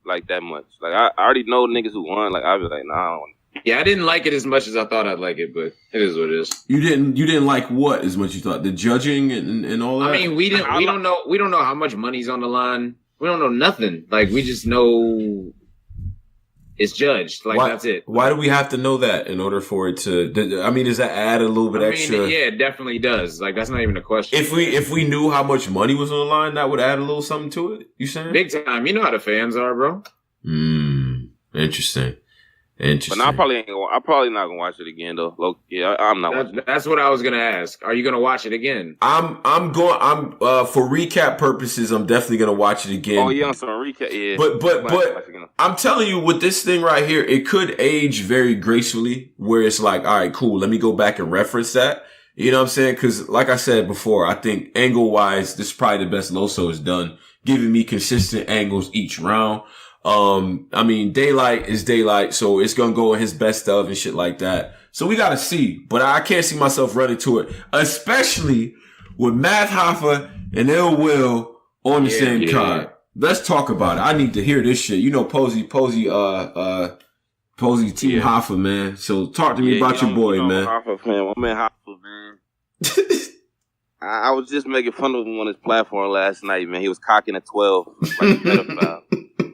like that much. Like I already know niggas who won. Like I was like, nah, I don't want. Yeah, I didn't like it as much as I thought I'd like it, but it is what it is. You didn't like what as much as you thought? The judging and all that? I mean, we don't know how much money's on the line. We don't know nothing. Like we just know it's judged. Like that's it. Why do we have to know that in order for it to I mean, does that add a little bit extra? Yeah, it definitely does. Like that's not even a question. If we knew how much money was on the line, that would add a little something to it. You saying? Big time. You know how the fans are, bro. Interesting. But I'm probably not gonna watch it again though. Yeah, I'm not. That's what I was gonna ask. Are you gonna watch it again? I'm for recap purposes. I'm definitely gonna watch it again. Oh yeah, on some recap. Yeah. But I'm telling you, with this thing right here, it could age very gracefully. Where it's like, all right, cool. Let me go back and reference that. You know what I'm saying? Because like I said before, I think angle wise, this is probably the best Loso has done, giving me consistent angles each round. I mean, Daylight is Daylight, so it's gonna go in his best of and shit like that. So we gotta see, but I can't see myself running to it, especially with Math Hoffa and Ill Will on the same card. Let's talk about it. I need to hear this shit. You know, Posey, Team Hoffa, man. So talk to me about your boy, man. Hoffa, man. My man Hoffa, man. I was just making fun of him on his platform last night, man. He was cocking a 12 like a pedophile.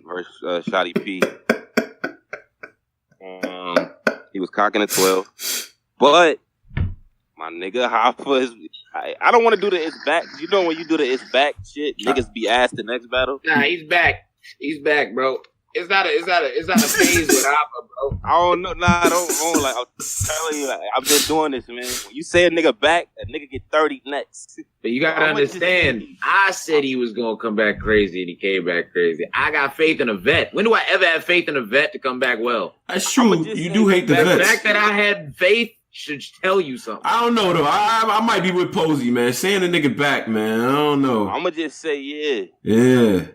Versus Shotty P. He was cocking a 12. But my nigga Hoffa is I don't want to do the it's back. You know when you do the it's back shit, niggas be asked the next battle. Nah, he's back. He's back, bro. It's not a phase with Hoffa, bro. I don't know. Nah, I don't like. I'm telling you, like, I've been doing this, man. When you say a nigga back, a nigga get 30 next. But you gotta understand, I said he was gonna come back crazy, and he came back crazy. I got faith in a vet. When do I ever have faith in a vet to come back well? That's true. You do hate the vets. The fact that I had faith should tell you something. I don't know though. I might be with Posey, man. Saying the nigga back, man. I don't know. I'ma just say yeah.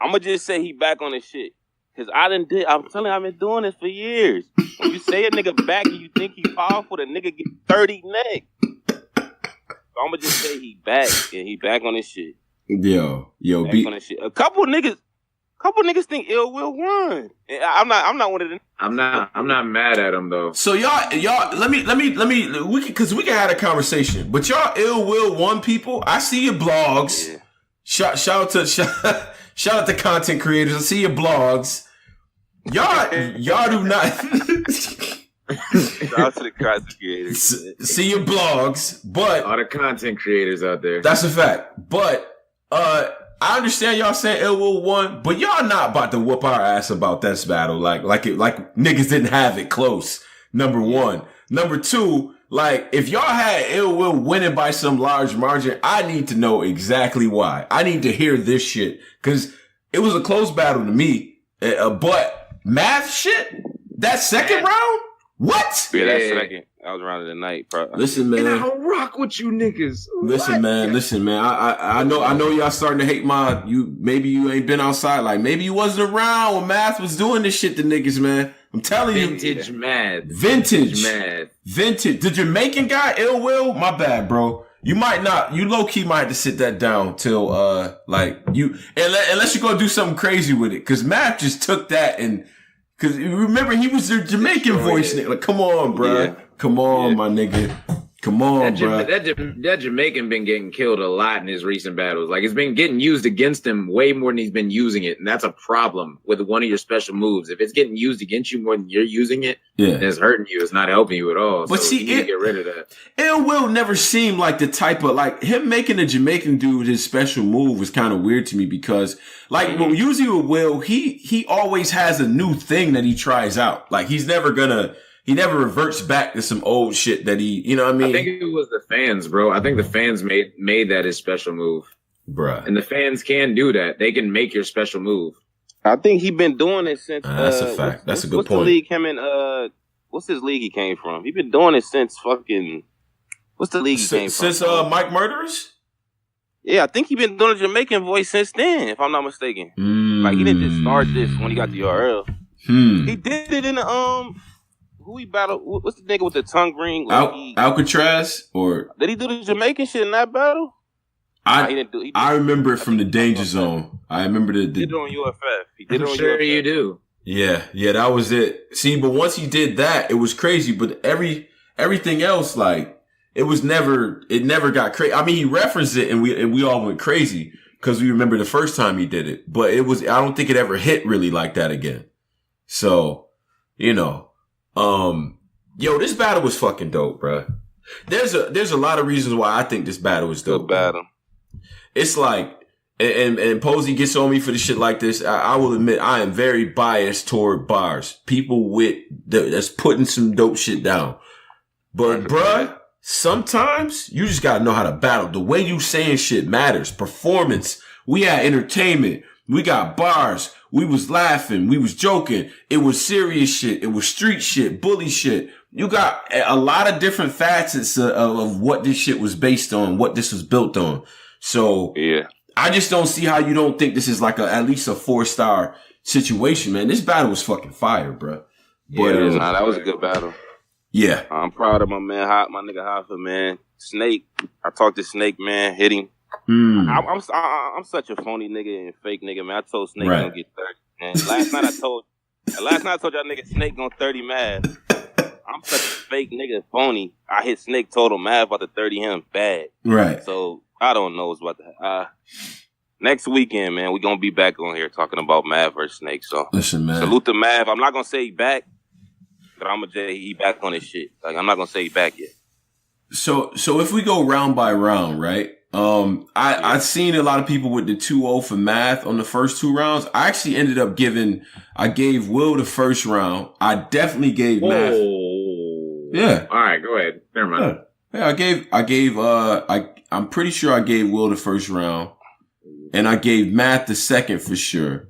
I'ma just say he back on his shit. Cause I'm telling you, I've been doing this for years. When you say a nigga back and you think he powerful, the nigga get 30 next. So I'ma just say he back and he back on his shit. Yo, back on his shit. A couple niggas think Ill Will won. I'm not one of them. I'm not mad at him though. So y'all, let me, we can have a conversation. But y'all Ill Will won people. I see your blogs. Yeah. Shout out to content creators. I see your blogs. Y'all do not. Shout out to the content creators. See your blogs, but all the content creators out there. That's a fact. But I understand y'all saying Ill Will won, but y'all not about to whoop our ass about this battle. Like niggas didn't have it close. Number one. Number two, like if y'all had Ill Will winning by some large margin, I need to know exactly why. I need to hear this shit because it was a close battle to me. But Math shit, that second round, what? Yeah, that second. That was around the night, bro. Listen, man. And I don't rock with you niggas. Listen, man. I know y'all starting to hate maybe you ain't been outside. Like maybe you wasn't around when Math was doing this shit to niggas, man. I'm telling you. Vintage Math. The Jamaican guy, Ill Will, my bad, bro. You might not. You low key might have to sit that down till like you unless you're gonna do something crazy with it. Because Math just took that and because remember he was their Jamaican voice. Like, come on, bro. Come on, my nigga. Come on, bro. That Jamaican been getting killed a lot in his recent battles. Like, it's been getting used against him way more than he's been using it. And that's a problem with one of your special moves. If it's getting used against you more than you're using it, then it's hurting you. It's not helping you at all. But so see, you need to get rid of that. Ill Will never seemed like the type of, like, him making a Jamaican dude his special move was kind of weird to me because, like, well, usually with Will, he always has a new thing that he tries out. Like, he never reverts back to some old shit that you know what I mean? I think it was the fans, bro. I think the fans made that his special move. Bruh. And the fans can do that. They can make your special move. I think he been doing it since. That's a fact. That's a good point. What's the league him in? What's his league he came from? He been doing it since fucking. What's the league he came from? Since Mike Murderers? Yeah, I think he been doing a Jamaican voice since then, if I'm not mistaken. Like he didn't just start this when he got the URL. He did it in the who he battled? What's the nigga with the tongue ring? Like Alcatraz? Or did he do the Jamaican shit in that battle? I remember it from the Danger Zone. I remember he did it on UFF. He did it on sure UFF. You do. Yeah, that was it. See, but once he did that, it was crazy. But everything else, like, it never got crazy. I mean, he referenced it and we all went crazy because we remember the first time he did it. But I don't think it ever hit really like that again. So, you know. This battle was fucking dope, bro. There's a lot of reasons why I think this battle was dope. Good battle. It's like, and Posey gets on me for the shit like this. I will admit I am very biased toward bars. People that's putting some dope shit down. But bruh, sometimes you just gotta know how to battle. The way you saying shit matters. Performance. We had entertainment. We got bars. We was laughing. We was joking. It was serious shit. It was street shit, bully shit. You got a lot of different facets of what this shit was based on, what this was built on. So yeah, I just don't see how you don't think this is like at least a 4-star situation, man. This battle was fucking fire, bro. But that was a good battle. Yeah, I'm proud of my man, my nigga Hoffa, man. Snake, I talked to Snake, man, hit him. I'm such a phony nigga and fake nigga, man. I told Snake gonna get 30. And last night I told y'all nigga Snake gonna 30 mad. I'm such a fake nigga, phony. I hit Snake total mad about to 30 him bad. Right. So I don't know what's about to next weekend, man, we gonna be back on here talking about Mav versus Snake. So listen, man. Salute to Mav. I'm not gonna say he back, but I'm gonna say he back on his shit. Like I'm not gonna say he back yet. So if we go round by round, right? I've seen a lot of people with the 2-0 for Math on the first 2 rounds. I actually ended up I gave Will the first round. I definitely gave Math. Yeah. All right, go ahead. Never mind. Yeah, I'm pretty sure I gave Will the first round and I gave Math the second for sure.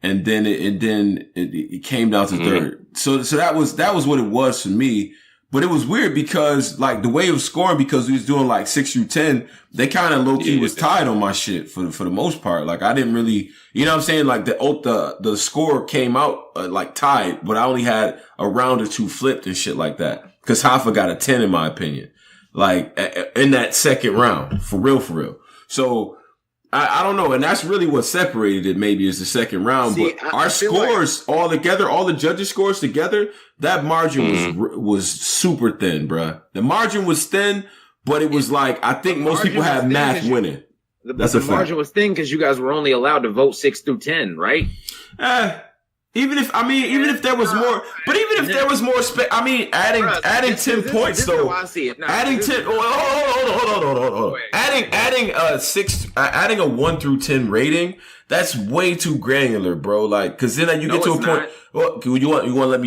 And then it came down to third. So that was what it was for me. But it was weird because, like, the way it was scoring, because we was doing, like, 6 through 10, they kind of low-key was tied on my shit for the most part. Like, I didn't really, you know what I'm saying? Like, the score came out, like, tied, but I only had a round or 2 flipped and shit like that. Because Hoffa got a 10, in my opinion. Like, in that second round. For real. So, I don't know. And that's really what separated it, maybe, is the second round. See, but our scores all together, all the judges' scores together, that margin was super thin, bruh. The margin was thin, but it was like, I think most people have Math winning. That's a fact. The margin was thin because you guys were only allowed to vote 6 through 10, right? Even if there was more, but even if there was more, adding 10 points though. Adding 10, hold on. Adding a 1 through 10 rating, that's way too granular, bro. Like, cause then you get to a point. Well, you want to let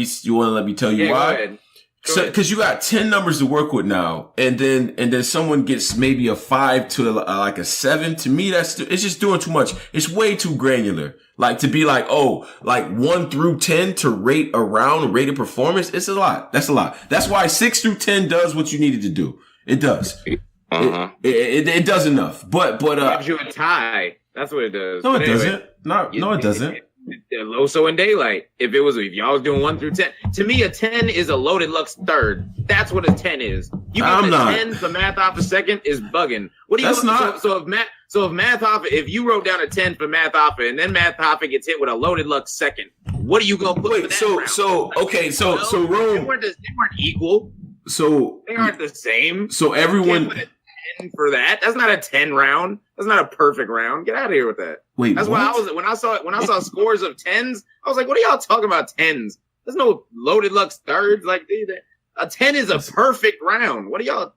me tell you why? Cause you got 10 numbers to work with now, and then someone gets maybe a 5 to like a 7. To me, it's just doing too much. It's way too granular. Like, to be like, like 1 through 10 to rate a round, rate a performance, it's a lot. That's a lot. That's why 6 through 10 does what you needed to do. It does. It does enough. But, it gives you a tie. That's what it does. No, it doesn't. No, it doesn't. Loso and Daylight. If y'all was doing 1 through 10, to me a 10 is a loaded Lux third. That's what a 10 is. You give a 10 for Math Hoffa second is bugging. What do you? That's not. So if Math Hoffa, if you wrote down a 10 for Math Hoffa and then Math Hoffa gets hit with a loaded Lux second, what are you gonna put? Wait, so Rome, they weren't equal. So they aren't the same. So everyone. For that's not a 10 round. That's not a perfect round. Get out of here with that. Wait, that's what? why when I saw scores of 10s, I was like, what are y'all talking about 10s? There's no loaded Lux thirds like a 10 is a perfect round. What are y'all?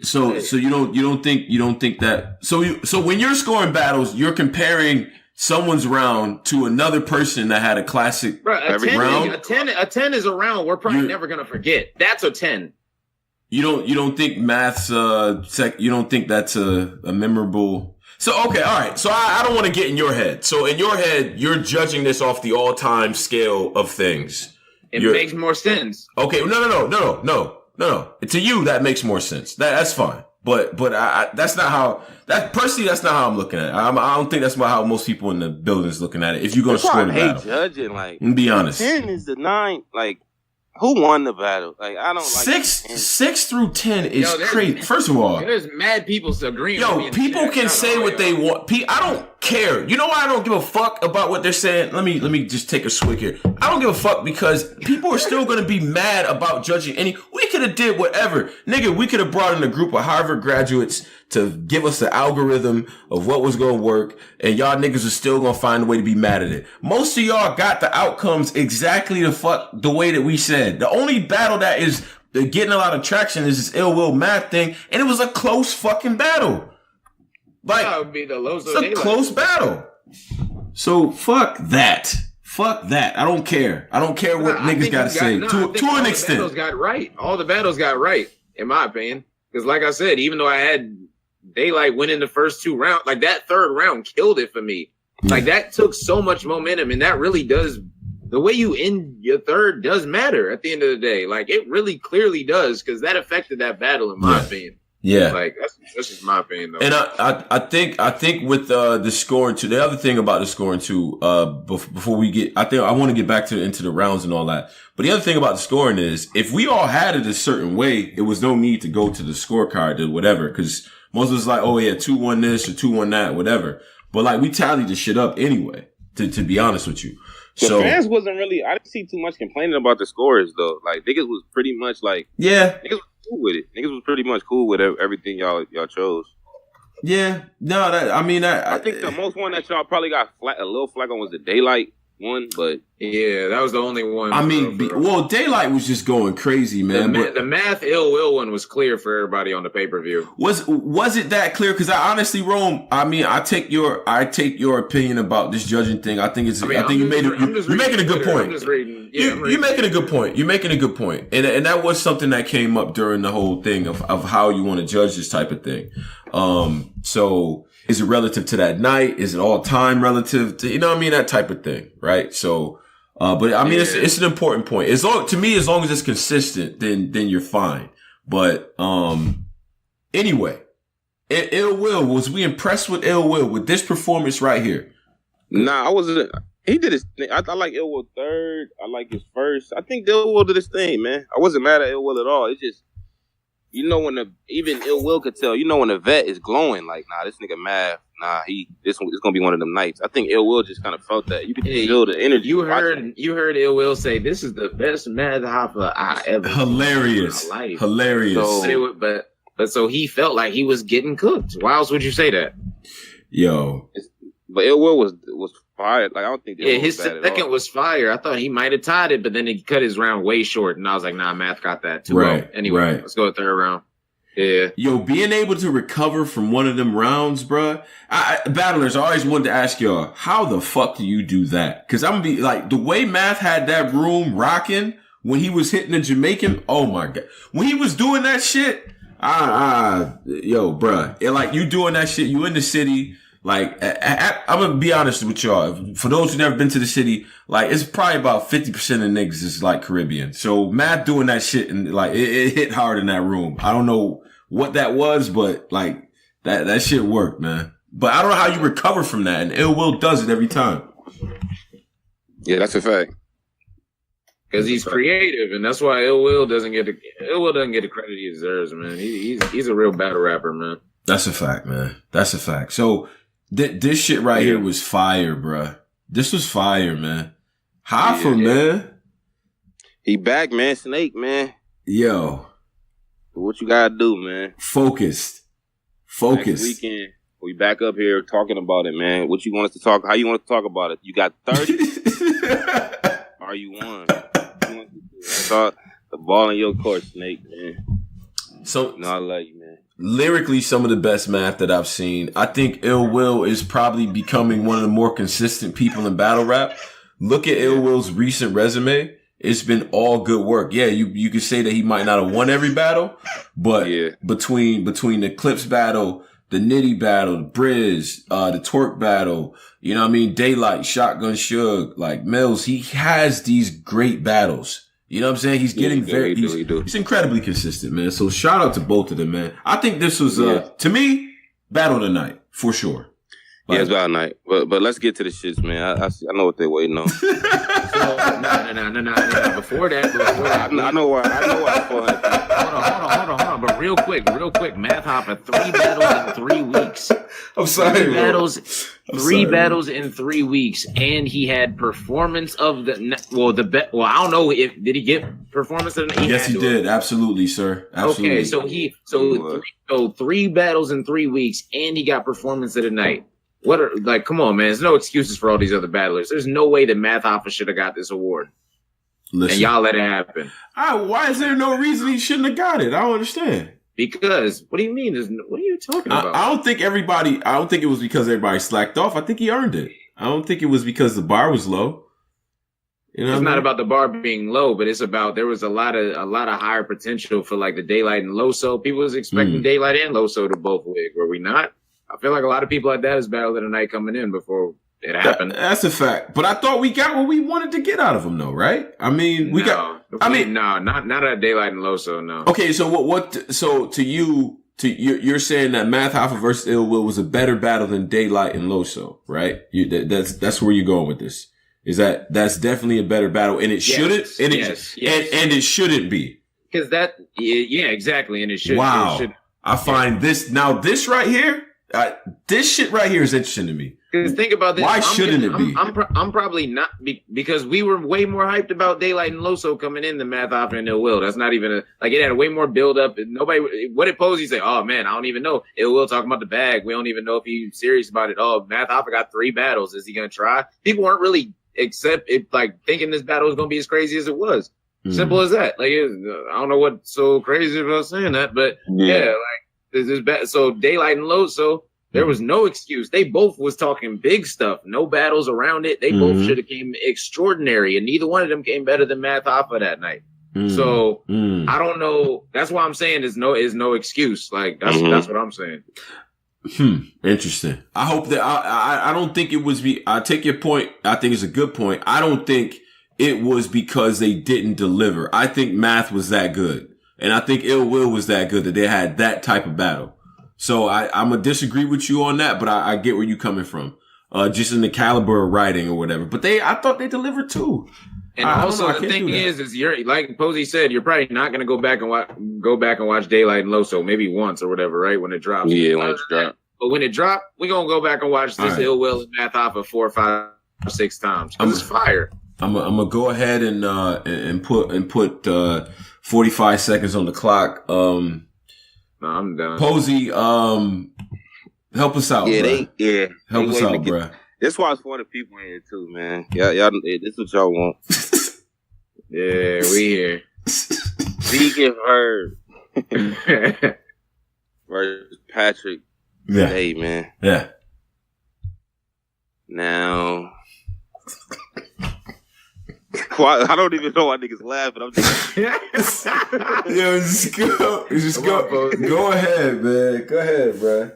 So you don't think that so when you're scoring battles, you're comparing someone's round to another person that had a classic round. A 10 is a round we're probably never gonna forget. That's a 10. You don't think math's you don't think that's a memorable. So okay, all right. So I don't want to get in your head. So in your head, you're judging this off the all-time scale of things. It makes more sense. Okay, no. To you, that makes more sense. That's fine. But that's not how that's not how I'm looking at it. I don't think that's how most people in the building is looking at it. If you're gonna score the battle, judging like. Be honest. 10 is the 9. Like. Who won the battle? Like I don't like 6 through 10 is crazy. First of all, there's mad people agreeing. Yo, people can say what they want. I don't care. You know why I don't give a fuck about what they're saying? Let me just take a swig here. I don't give a fuck because people are still gonna be mad about judging we could have did whatever. Nigga, we could have brought in a group of Harvard graduates to give us the algorithm of what was gonna work, and y'all niggas are still gonna find a way to be mad at it. Most of y'all got the outcomes exactly the way that we said. The only battle that is getting a lot of traction is this Ill Will Math thing, and it was a close fucking battle. Like, that would be the Loso it's a close battle. So fuck that. Fuck that. I don't care. I don't care what niggas gotta say. To an extent. All the battles got right, in my opinion. Because like I said, even though I had Daylight winning the first 2 rounds, like that third round killed it for me. Like that took so much momentum, and that really does. The way you end your third does matter at the end of the day. Like it really clearly does, because that affected that battle, in my opinion. Yeah, like that's just my opinion, though. And I think with the scoring too. The other thing about the scoring too, before we get, I want to get back into the rounds and all that. But the other thing about the scoring is, if we all had it a certain way, it was no need to go to the scorecard or whatever, because most of us like, oh yeah, 2-1 this or 2-1 that, whatever. But like we tallied the shit up anyway. To be honest with you. The fans wasn't really. I didn't see too much complaining about the scores though. Like niggas was pretty much like, niggas was cool with it. Niggas was pretty much cool with everything y'all chose. Yeah, no, I think the most one that y'all probably got a little flack on was the Daylight one, but yeah, that was the only one. I mean, Daylight was just going crazy, man. The Math Ill Will one was clear for everybody on the pay-per-view. Was it that clear? Because I honestly, Rome, I take your opinion about this judging thing. I think you're making a good point. You're making a good point. You're making a good point. And that was something that came up during the whole thing of how you want to judge this type of thing. So is it relative to that night? Is it all time relative to, that type of thing, right? So, but I mean, it's an important point. As long as it's consistent, then you're fine. But, anyway, Ill Will, was we impressed with Ill Will with this performance right here? Nah, I wasn't. He did his thing. I like Ill Will third. I like his first. I think Ill Will did his thing, man. I wasn't mad at Ill Will at all. It's just, when even Ill Will could tell, when a vet is glowing, like, nah, this nigga mad. Nah, this is gonna be one of them nights. I think Ill Will just kind of felt that. You could feel the energy. You heard Ill Will say, "This is the best Math Hoffa I ever hilarious, seen in my life." Hilarious. So, but so he felt like he was getting cooked. Why else would you say that? Yo, but Ill Will was fired. Like I don't think. His second was fire. I thought he might have tied it, but then he cut his round way short, and I was like, "Nah, Math got that too." Right. Anyway, let's go to third round. Yeah. Yo, being able to recover from one of them rounds, bruh. Battlers, I always wanted to ask y'all, how the fuck do you do that? Cause I'm gonna be like, the way Math had that room rocking when he was hitting the Jamaican, oh my God. When he was doing that shit, yo, bruh. Like, you doing that shit, you in the city. Like, I'm gonna be honest with y'all. For those who never been to the city, like, it's probably about 50% of niggas is like Caribbean. So Matt doing that shit and like, it hit hard in that room. I don't know what that was, but like, that shit worked, man. But I don't know how you recover from that. And Ill Will does it every time. Yeah, that's a fact. Because he's creative, and that's why Ill Will doesn't get the credit he deserves, man. He's a real battle rapper, man. That's a fact, man. That's a fact. So this shit right here was fire, bruh. This was fire, man. Hoffa, man. He back, man. Snake, man. Yo. What you gotta do, man? Focused. Next weekend, we back up here talking about it, man. What you want us to talk? How you want us to talk about it? You got 30? Or you won? That's all. The ball in your court, Snake, man. So, I love you, man. Lyrically, some of the best math that I've seen. I think Ill Will is probably becoming one of the more consistent people in battle rap. Look at Ill Will's recent resume. It's been all good work. Yeah, you could say that he might not have won every battle, but between the Clips battle, the Nitty battle, the Briz, the Twerk battle, you know what I mean? Daylight, Shotgun Suge, like Mills, he has these great battles. You know what I'm saying? He's getting he's incredibly consistent, man. So shout out to both of them, man. I think this was, to me, battle of the night, for sure. Like, it's battle night. But let's get to the shits, man. I know what they're waiting on. No. Before that, I know why. Hold on. But real quick, Math Hoffa, 3 battles in 3 weeks. I'm sorry, Three battles in 3 weeks, and he had performance of the I don't know if did he get performance of the Yes, he did. Absolutely, sir. Absolutely. Okay, so 3 battles in 3 weeks, and he got performance of the night. Come on, man. There's no excuses for all these other battlers. There's no way that Math Hoffa should have got this award. Listen, and y'all let it happen. Why is there no reason he shouldn't have got it? I don't understand. Because what do you mean? What are you talking about? I don't think it was because everybody slacked off. I think he earned it. I don't think it was because the bar was low. You know, it's not about the bar being low, but it's about there was a lot of higher potential for like the Daylight and Loso. People was expecting Daylight and Loso to both win. Were we not? I feel like a lot of people like that is battle of the night coming in before it happened. That's a fact. But I thought we got what we wanted to get out of him, though, right? I mean, not at Daylight and Loso, no. Okay, so so you're saying that Math Hoffa versus Ill Will was a better battle than Daylight and Loso, right? That's where you're going with this. Is that's definitely a better battle, and it shouldn't, and it shouldn't be. Because exactly, and it should. Wow, it should, I find this right here. This shit right here is interesting to me. Because think about this. Why shouldn't it be? I'm probably not because we were way more hyped about Daylight and Loso coming in than Math Hoffa and Ill Will. That's not even it had way more build up. Nobody. What did Posey say? Oh man, I don't even know. Ill Will talking about the bag. We don't even know if he's serious about it. Oh, Math Hoffa got 3 battles. Is he gonna try? People weren't really thinking this battle was gonna be as crazy as it was. Simple as that. I don't know what's so crazy about saying that, but so Daylight and Loso, there was no excuse. They both was talking big stuff. No battles around it. They both should have came extraordinary, and neither one of them came better than Math Hoffa that night. So I don't know. That's why I'm saying is no excuse. That's what I'm saying. Interesting. I hope that I don't think it was. I take your point. I think it's a good point. I don't think it was because they didn't deliver. I think Math was that good. And I think Ill Will was that good that they had that type of battle. So I'm going to disagree with you on that, but I get where you're coming from. Just in the caliber of writing or whatever. But I thought they delivered too. And also the thing is you're like Posey said, you're probably not going to go back and watch Daylight and Loso maybe once or whatever, right? When it drops. Yeah, when it drops. But when it dropped, we're going to go back and watch this Ill Will and Math Hoffa 4, 5, 6 times. Because it's fire. I'm gonna go ahead and put 45 seconds on the clock. No, I'm done. Posey, help us out. Yeah, help us out, bro. This why it's for the people in here too, man. Y'all, this is what y'all want. Yeah, we here. Vegan Herb versus Patrick. Yeah. Hey, man. Yeah. Now. I don't even know why niggas laughing. I'm just Yo, just go. Go ahead, man. Go ahead, bro.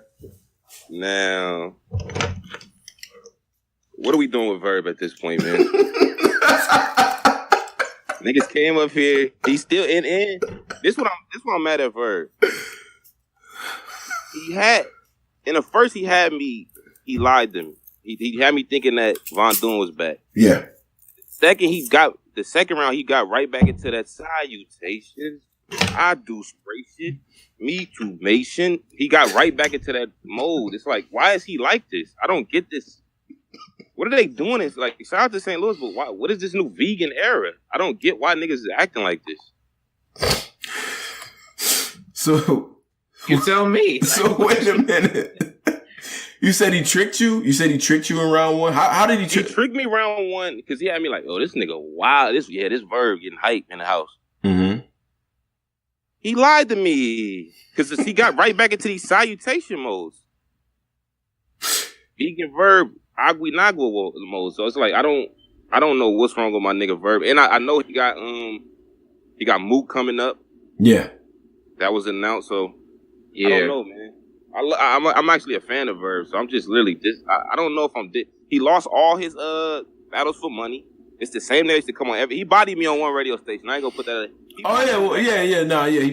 Now, what are we doing with Verb at this point, man? Niggas came up here. He's still in. This one I'm mad at Verb. He had me. He lied to me. He had me thinking that Von Doom was back. Yeah. the second round, he got right back into that salutation. I do spray shit. Me too, Mason. He got right back into that mode. It's like, why is he like this? I don't get this. What are they doing? It's like, shout out to St. Louis, but why? What is this new vegan era? I don't get why niggas is acting like this. So you tell me. So wait a minute. You said he tricked you? You said he tricked you in round one? How did he trick? He tricked me round one because he had me like, oh, this nigga wild. This Verb getting hype in the house. Mm-hmm. He lied to me because he got right back into these salutation modes. Vegan Verb, Agui-Nagua mode. So it's like I don't know what's wrong with my nigga Verb. And I know he got Mook coming up. Yeah. That was announced, so yeah. I don't know, man. I'm actually a fan of Verb, so I'm just literally I don't know if he lost all his battles for money. It's the same name to come on he bodied me on one radio station. I ain't gonna put that. He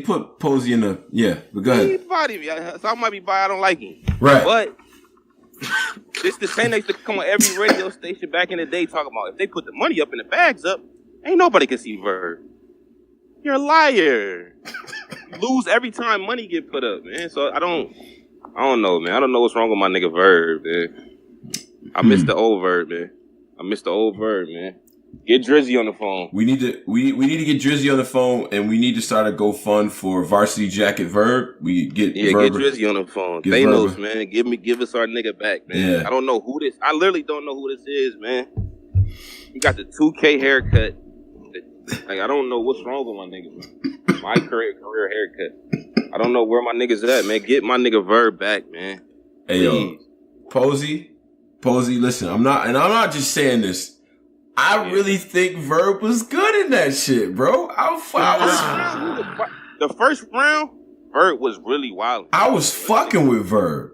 put Posey in the but go ahead. He bodied me, so I might be biased. I don't like him, right? But it's the same name to come on every radio station back in the day talking about if they put the money up and the bags up, ain't nobody can see Verb. You're a liar. You lose every time money get put up, man. So I don't know, man. I don't know what's wrong with my nigga Verb, man. I miss the old Verb, man. Get Drizzy on the phone. We need to get Drizzy on the phone, and we need to start a GoFund for Varsity Jacket Verb. Get Drizzy on the phone. Thanos, man. Give us our nigga back, man. Yeah. I don't know who this. I literally don't know who this is, man. He got the 2K haircut. Like I don't know what's wrong with my nigga. My career haircut. I don't know where my niggas at, man. Get my nigga Verb back, man. Hey yo, Posey, listen. I'm not just saying this. I really think Verb was good in that shit, bro. The first round, Verb was really wild. I was fucking with Verb.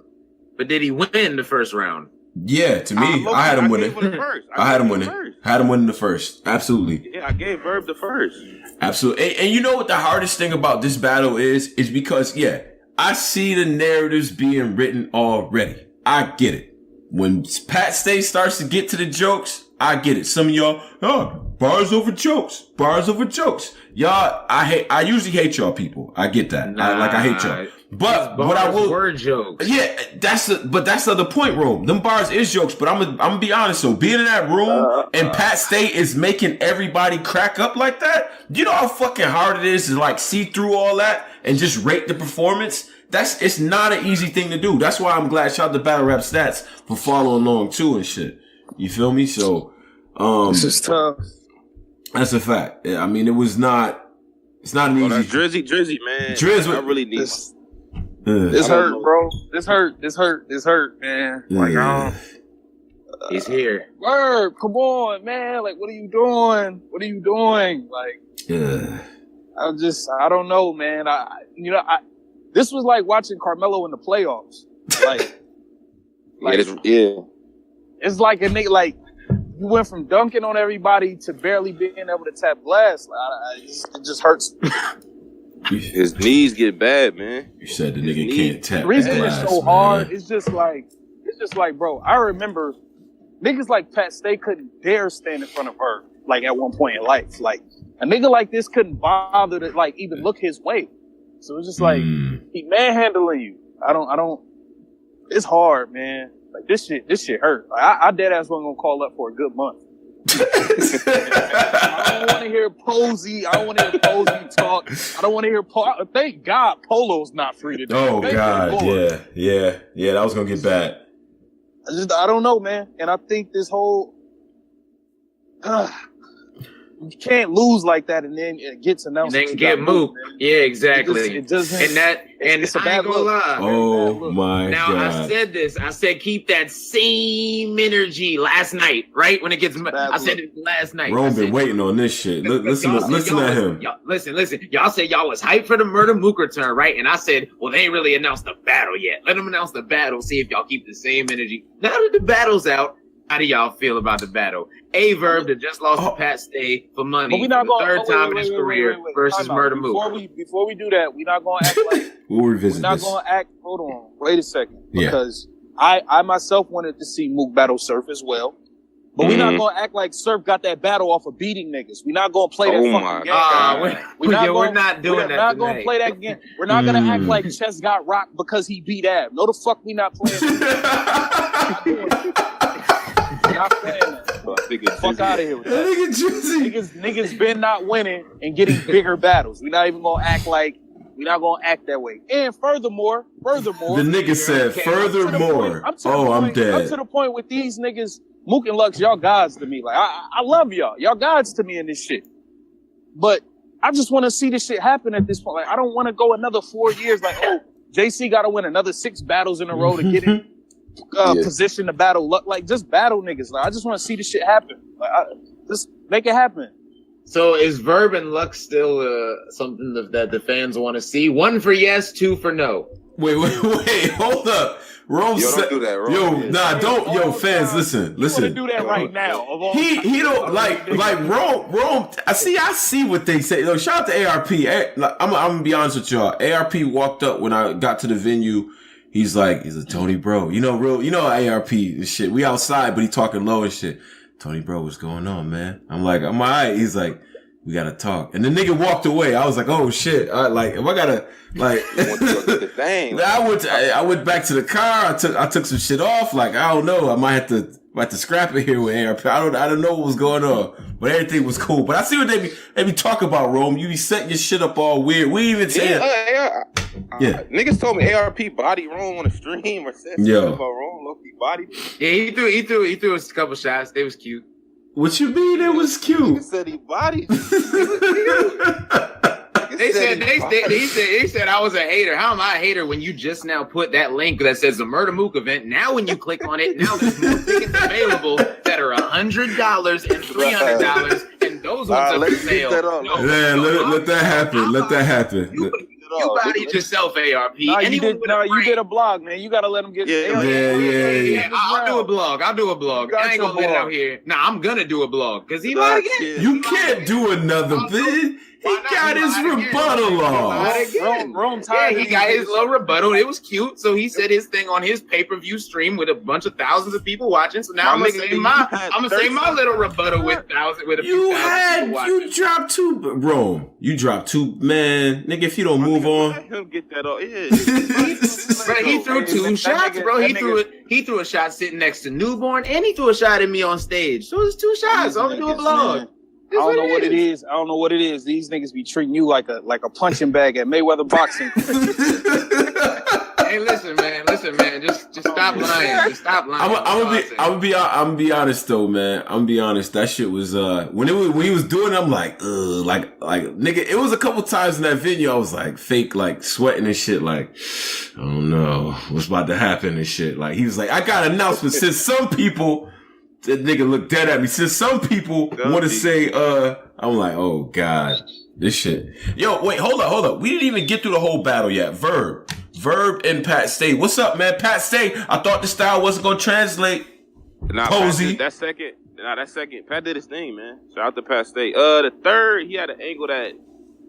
But did he win the first round? Yeah, to me, I had him winning. I had him winning. Had him winning the first. Absolutely. Yeah, I gave Verb the first. Absolutely. And you know what the hardest thing about this battle is because, I see the narratives being written already. I get it. When Pat Stay starts to get to the jokes, I get it. Some of y'all, bars over jokes. Y'all, I usually hate y'all people. I get that. I hate y'all. But what I will were jokes. Yeah, that's the other point, Rome. Them bars is jokes, but I'm gonna be honest. So being in that room and Pat Stay is making everybody crack up like that. You know how fucking hard it is to like see through all that and just rate the performance. It's not an easy thing to do. That's why I'm glad. Shout out to Battle Rap Stats for following along too and shit. You feel me? So, this is tough. That's a fact. I mean, it's not an easy. That's Drizzy, man. Drizzy, I really need this. This hurt, bro. This hurt, man. Like, he's here. Verb, come on, man. Like, what are you doing? Like, I don't know, man. This was like watching Carmelo in the playoffs. It's like a nigga, like, you went from dunking on everybody to barely being able to tap glass. It just hurts. His knees get bad, man. You said the nigga can't tap. The reason glass, it's so hard, it's just like, bro, I remember niggas like Pat Stay couldn't dare stand in front of her, like, at one point in life. Like, a nigga like this couldn't bother to, like, even look his way. So it's just like, he manhandling you. I don't, it's hard, man. Like, this shit hurt. Like, I dead ass wasn't gonna call up for a good month. I don't want to hear Posey. I don't want to hear Posey talk. I don't want to hear thank God Polo's not free today. Oh, God. Yeah. That was going to get bad. I don't know, man. And I think this whole, you can't lose like that and then it gets announced. And then get moved. Yeah, exactly. It doesn't. And it's a bad look. Oh my God. Now I said this. I said keep that same energy last night, right? When it gets, I said it last night. Rome been waiting on this shit. Listen to him. Listen. Y'all said y'all was hyped for the Murder Mook return, right? And I said, well, they ain't really announced the battle yet. Let them announce the battle. See if y'all keep the same energy. Now that the battle's out, how do y'all feel about the battle? Verb that just lost to Pat Stay for money for the third time in his career versus Murder Mook. Before we do that, we're not going to act like we'll revisit we're not going to act. Hold on, wait a second, because I myself wanted to see Mook battle Surf as well, But we're not gonna act like Surf got that battle off of beating niggas. We're not gonna play that fucking game. We're not doing that. We're not gonna play that game. We're not gonna act like Chess got rocked because he beat Ab. No, the fuck we not playing that. We're not playing that. Fuck out of here with that. Niggas been not winning and getting bigger battles. We're not even gonna act like we're not gonna act that way. And furthermore, the nigga said, furthermore. I'm dead. I'm to the point with these niggas, Mook and Lux, y'all gods to me. Like I love y'all. Y'all gods to me in this shit. But I just want to see this shit happen at this point. Like I don't want to go another 4 years. Like JC got to win another 6 battles in a row to get in position to battle. Like just battle niggas. Like I just want to see this shit happen. Like just make it happen. So is Verb and Lux still something that the fans want to see? 1 for yes, 2 for no. Wait, hold up. Rome don't do that, Rome. Fans, listen. You want to do that right now. He don't like Rome. I see what they say. Yo, shout out to ARP. I'm gonna be honest with y'all. ARP walked up when I got to the venue. He's like, Tony, bro. You know ARP and shit. We outside, but he talking low and shit. Tony, bro, what's going on, man? I'm like, I'm all right. He's like, we gotta talk. And the nigga walked away. I was like, oh shit. If I gotta I went back to the car. I took some shit off. Like, I don't know. I might have to scrap it here with ARP. I don't know what was going on, but everything was cool. But I see what they be talking about, Rome. You be setting your shit up all weird. We even say niggas told me ARP body Rome on the stream or said something about Rome, low-key body. Yeah, he threw a couple shots. They was cute. What you mean it was cute? He said he bodied. They said I was a hater. How am I a hater when you just now put that link that says the Murder Mook event? Now when you click on it, now there's more tickets available that are $100 and $300, and those ones are for sale. Let that happen. Let that happen. You bodied yourself, ARP. You did a blog, man. You gotta let them get. Yeah. I'll do a blog. I ain't gonna let it out here. Nah, I'm gonna do a blog because he lied again. You can't do another bid. He got his rebuttal off. He got his little rebuttal. It was cute. So he said his thing on his pay-per-view stream with a bunch of thousands of people watching. So now I'm gonna say my little rebuttal with a few thousand people watching. You dropped 2, Rome. You dropped 2, man. Nigga, if you don't move on. Let him get that off. Yeah. Bro, he threw 2 shots, bro. He threw a shot sitting next to Newborn, and he threw a shot at me on stage. So it's 2 shots. I'm gonna do a blog. I don't know what it is. I don't know what it is. These niggas be treating you like a punching bag at Mayweather boxing. Hey, listen, man. Just stop lying. Just stop lying. I'm gonna be honest though, man. I'm gonna be honest. That shit was when he was doing it, I'm like, like nigga. It was a couple times in that venue I was like fake, like sweating and shit. Like, I don't know what's about to happen and shit. Like he was like, I got an announcement. Since some people. That nigga looked dead at me. Since some people want to say, I'm like, oh God, this shit. Yo, wait, hold up. We didn't even get through the whole battle yet. Verb and Pat Stay. What's up, man? Pat Stay. I thought the style wasn't gonna translate. Posey. That second. Pat did his thing, man. Shout out to Pat Stay. The third, he had an angle that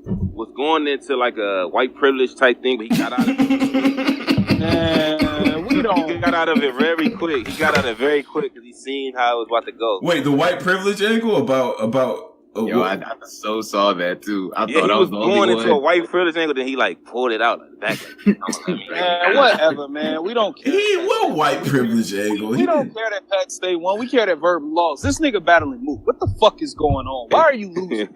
was going into like a white privilege type thing, but he got out of it. He got out of it very quick. He got out of it very quick because he seen how it was about to go. Wait, the white privilege angle about Yo, I so saw that too. I thought he I was going into a white privilege angle, then he like pulled it out like man, whatever, man. We don't care. What white privilege angle? We don't care that Pat Stay won. We care that Verb lost. This nigga battling Mook. What the fuck is going on? Why are you losing?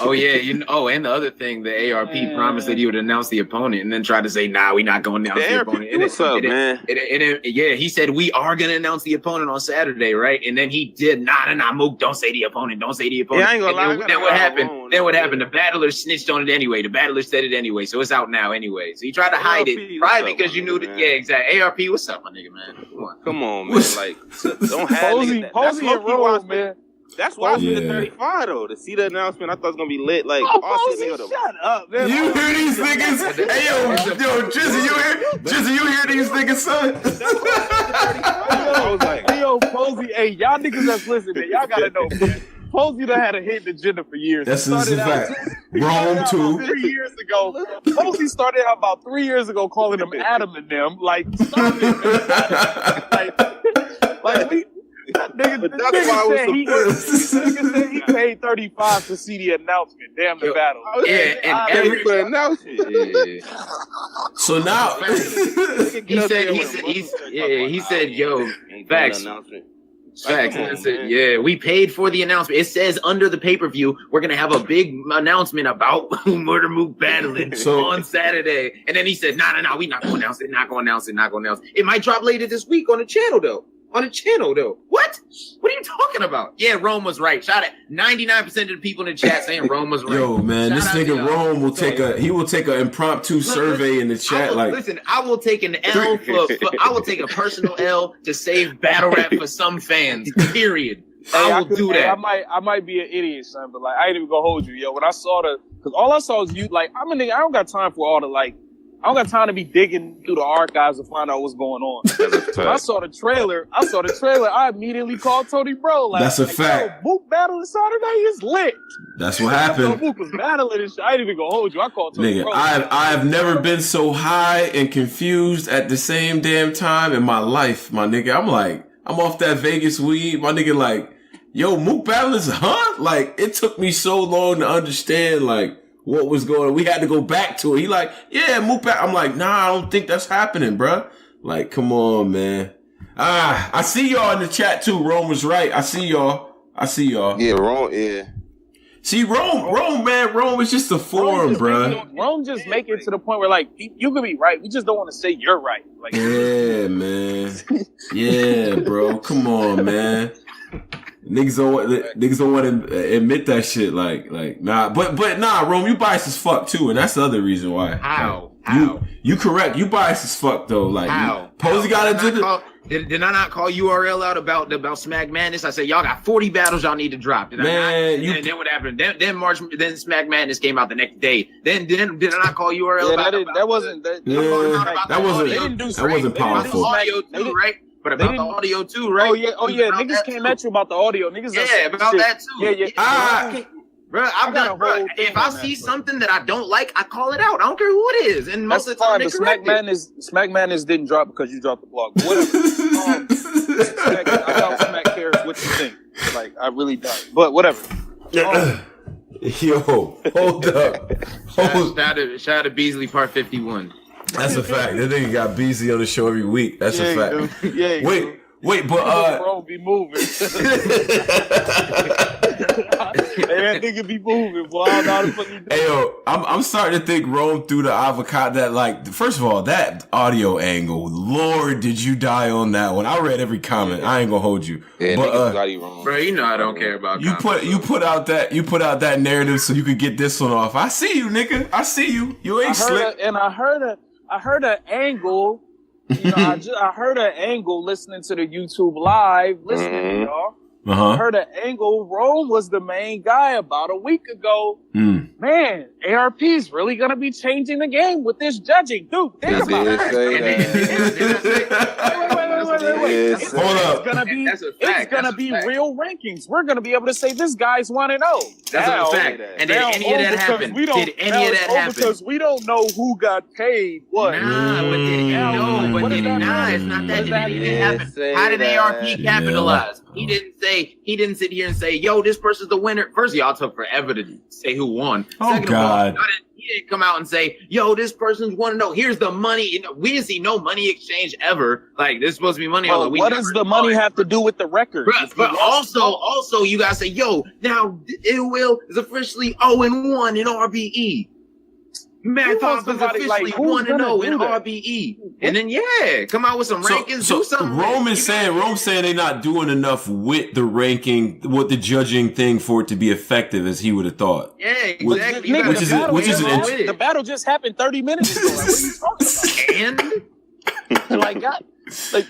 Oh yeah, and the other thing, the ARP promised that he would announce the opponent, and then tried to say, "Nah, we're not going to announce the opponent." What's up, man? Yeah, he said we are going to announce the opponent on Saturday, right? And then he did, nah, Mook, don't say the opponent, don't say the opponent. Yeah, I ain't gonna lie. Then what happened? Then what happened? The battler snitched on it anyway. The battler said it anyway, so it's out now anyway. So he tried to hide it, probably because you knew that. Yeah, exactly. ARP, what's up, my nigga, man? Come on, man. Like, don't have Posey and Rose, man. That's why I was in the 35 though. To see the announcement, I thought it was gonna be lit. Like, shut up, man. You hear these niggas? Hey, yo, Drizzy, you hear these niggas, son? I was like, hey, yo, Posey, hey, y'all niggas that's listening, man, y'all gotta know, man. Posey done had a hidden agenda for years. That's a fact. Rome too. 3 years ago, Posey started out about 3 years ago calling them Adam and them. Like, stop it, man. Like, Like But that's why I was nigga said he paid $35 to see the announcement. Damn the battle. Yeah, and every announcement. Yeah. So now he said, yo, facts. Facts. Come on, That's it. man. Yeah, we paid for the announcement. It says under the pay-per-view, we're gonna have a big announcement about Murder Mook battling on Saturday. And then he said, no, we not gonna announce it, not gonna announce it. It might drop later this week on the channel though. What? What are you talking about? Yeah, Rome was right. Shout out 99% of the people in the chat saying Rome was right. Yo, man, Shout this out to nigga y'all. Rome will take an impromptu survey in the chat. I will take an L I will take a personal L to save battle rap for some fans. Period. I will do that. I might be an idiot, son, but like I ain't even gonna hold you, yo. When I saw because all I saw was you. Like I'm a nigga. I don't got time for all the like. I don't got time to be digging through the archives to find out what's going on. When I saw the trailer. I immediately called Tony Bro. Like, that's a fact. Mook battle Saturday is lit. That's what happened. Mook was battling and shit. I ain't even gonna hold you. I called Tony Bro. I have never been so high and confused at the same damn time in my life, my nigga. I'm off that Vegas weed, my nigga. Like, yo, Mook battling, huh? Like, it took me so long to understand, like, what was going on. We had to go back to it. He like, yeah, Mook back. I'm like, nah, I don't think that's happening, bruh. Like, come on, man. I see y'all in the chat too. Rome was right. I see y'all. Yeah, Rome, yeah. See, Rome, man. Rome is just a forum, bruh. Rome just make it to the point where, like, you could be right. We just don't want to say you're right. Like, yeah, man. Yeah, bro. Come on, man. Niggas don't want to admit that shit. Like, nah. But nah, Rome, you biased as fuck too, and that's the other reason why. How? You correct. You biased as fuck though. Like, how? Posey got into the. Did I not call URL out about Smack Madness? I said y'all got 40 battles y'all need to drop. Did I not? Then what happened? Then Smack Madness came out the next day. Then did I not call URL yeah, about that wasn't that wasn't powerful. Audio too, right? But about the audio too, right? Oh yeah. Niggas came at you about the audio. Niggas about that too. Yeah. Bro, if I see something that I don't like, I call it out. I don't care who it is. And most of the time, Smack Madness didn't drop because you dropped the blog. Whatever. I doubt Smack cares what you think. Like, I really don't. But whatever. Yo, hold up. Shout out to Beasley Part 51. That's a fact. That nigga got Beasley on the show every week. That's a fact. Yeah. Wait, but Bro, be moving. That nigga be moving, boy. I don't know how the fuck you do. Hey, yo, I'm starting to think Rome threw the avocado. That, like, first of all, that audio angle. Lord, did you die on that one? I read every comment. I ain't gonna hold you. Yeah, but got you wrong. Bro, you know I don't care about. You put out that narrative so you could get this one off. I see you, nigga. I see you. You ain't slick. I heard an angle. You know, I heard an angle listening to the YouTube live, y'all. I heard an angle. Rome was the main guy about a week ago. Man, ARP's really gonna be changing the game with this judging, dude. Think about it. Wait. Hold up. It's gonna be real rankings. We're gonna be able to say this guy's 1-0. That's a fact. And did any of that happen? Did any of that happen? Because we don't know who got paid what. Nah, but did he know? But did nah, it's not that. Did anything happen? How did ARP capitalize? He didn't sit here and say, yo, this person's the winner. First, y'all took forever to say who won. Oh, Second God. of all, he didn't come out and say, yo, this person's want to know. Here's the money. We didn't see no money exchange ever. Like, there's supposed to be money. Well, what does the money have to do with the record? But also, you guys say, yo, now Ill Will is officially 0-1 in RBE. Marathon is officially 1-0 in RBE. And then, come out with some rankings, do something. Rome's saying they're not doing enough with the ranking, with the judging thing for it to be effective as he would have thought. Yeah, exactly. The battle just happened 30 minutes ago. Like, what are you talking about?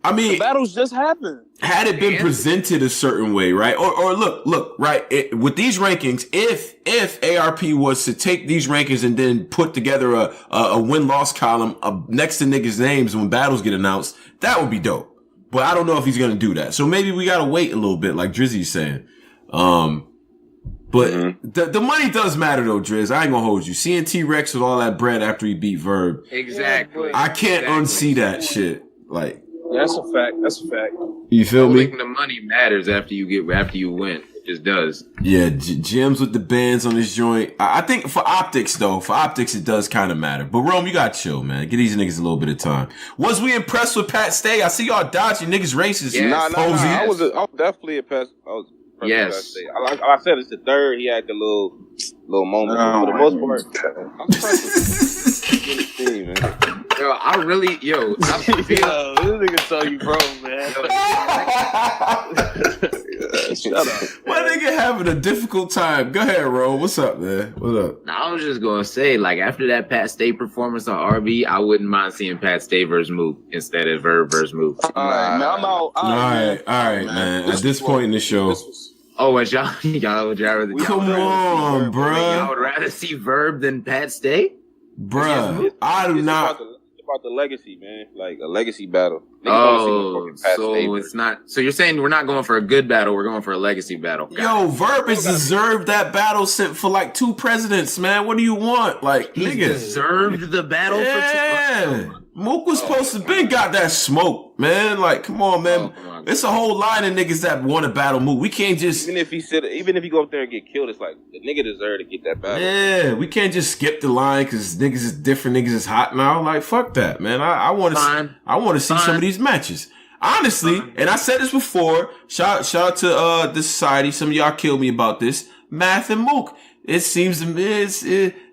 I mean, the battles just happened. Had it been presented a certain way, right? Or look, right? With these rankings, if ARP was to take these rankings and then put together a win-loss column next to niggas' names when battles get announced, that would be dope. But I don't know if he's gonna do that. So maybe we gotta wait a little bit, like Drizzy's saying. But the money does matter though, Driz. I ain't gonna hold you. Seeing T-Rex with all that bread after he beat Verb. Exactly. I can't unsee that shit. Like, Yeah, that's a fact. That's a fact. You feel me? The money matters after you win. It just does. Yeah, Jim's with the bands on his joint. I think for optics, it does kind of matter. But Rome, you got to chill, man. Give these niggas a little bit of time. Was we impressed with Pat Stay? I see y'all dodging niggas racist. Yes. Nah. I was definitely impressed. I was impressed with Pat Stay. Like I said, it's the third. He had the little moment. For the most part, I'm impressed with the man. Yo, I feel Yo, this nigga tell you, bro, man. Shut up. My nigga having a difficult time. Go ahead, Ro. What's up, man? What's up? I was just gonna say, like, after that Pat Stay performance on RB, I wouldn't mind seeing Pat Stay versus Mook instead of Verb versus Mook. All right, now I'm out. All right, man. At this point in the show. Oh, and y'all would rather Come on, bruh. Y'all would rather see Verb than Pat Stay? Bruh, I do not. About the legacy, man, like a legacy battle. So it's not. So you're saying we're not going for a good battle, we're going for a legacy battle. Yo, Verb has deserved that battle for like 2 presidents, man. What do you want? Like, he nigga deserved the battle for 2. Mook was supposed to been got that smoke, man. Like, come on, man. It's a whole line of niggas that want to battle Mook. We can't just even if he go up there and get killed, it's like the nigga deserve to get that battle. Yeah, we can't just skip the line because niggas is different. Niggas is hot now. Like, fuck that, man. I want to. I want to see some of these matches. Honestly, and I said this before. Shout out to the society. Some of y'all killed me about this. Math and Mook. It seems it's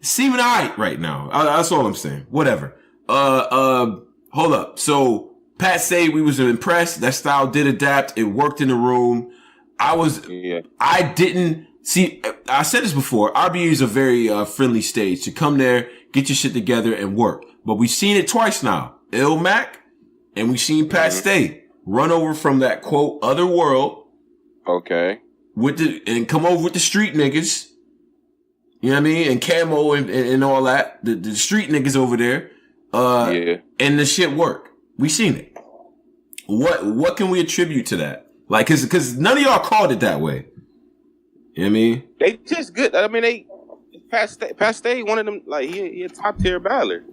seeming alright right now. That's all I'm saying. Whatever. Hold up. So Pat Stay, we was impressed. That style did adapt. It worked in the room. I didn't see. I said this before. RBE is a very friendly stage to come there, get your shit together, and work. But we've seen it twice now. Ill Mac, and we've seen Pat Stay run over from that quote other world. Okay. And come over with the street niggas. You know what I mean? And Camo and all that. The street niggas over there. And the shit worked. We seen it. What can we attribute to that? Like, cause none of y'all called it that way. You know what I mean? They just good. I mean, Pat Stay one of them, like, he a top tier battler.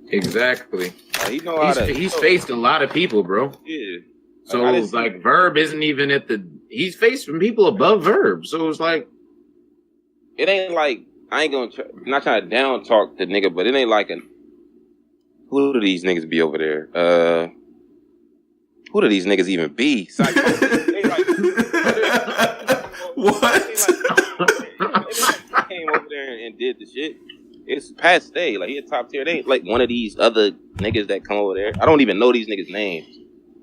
Exactly. He know how to. He's faced a lot of people, bro. Yeah. So like Verb isn't even he's faced from people above Verb. So it's like, it ain't like, I ain't not trying to down talk the nigga, but it ain't like who do these niggas be over there? Who do these niggas even be? What? They came over there and did the shit. It's Pat Stay. Like, he a top tier. They ain't like one of these other niggas that come over there. I don't even know these niggas' names.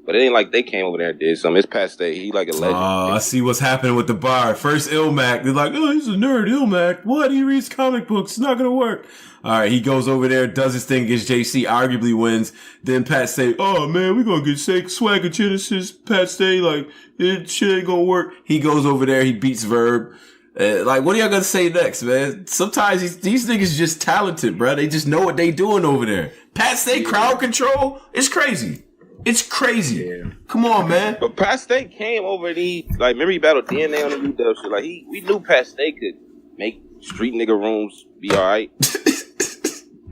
But it ain't like they came over there and did something. It's Pat Stay. He like a legend. Oh, I see what's happening with the bar. First Ilmac. They're like, oh, he's a nerd, Ilmac. What? He reads comic books. It's not going to work. All right, he goes over there, does his thing against JC, arguably wins. Then Pat Stay, oh, man, we're going to get Swagger Genesis. Pat Stay, like, it shit ain't going to work. He goes over there. He beats Verb. Like, what are y'all going to say next, man? Sometimes these niggas just talented, bro. They just know what they doing over there. Pat Stay crowd control is crazy. It's crazy. Yeah. Come on, man. But Pat Stay came over and remember he battled DNA on the UW shit. Like, we knew Pat Stay could make street nigga rooms be alright.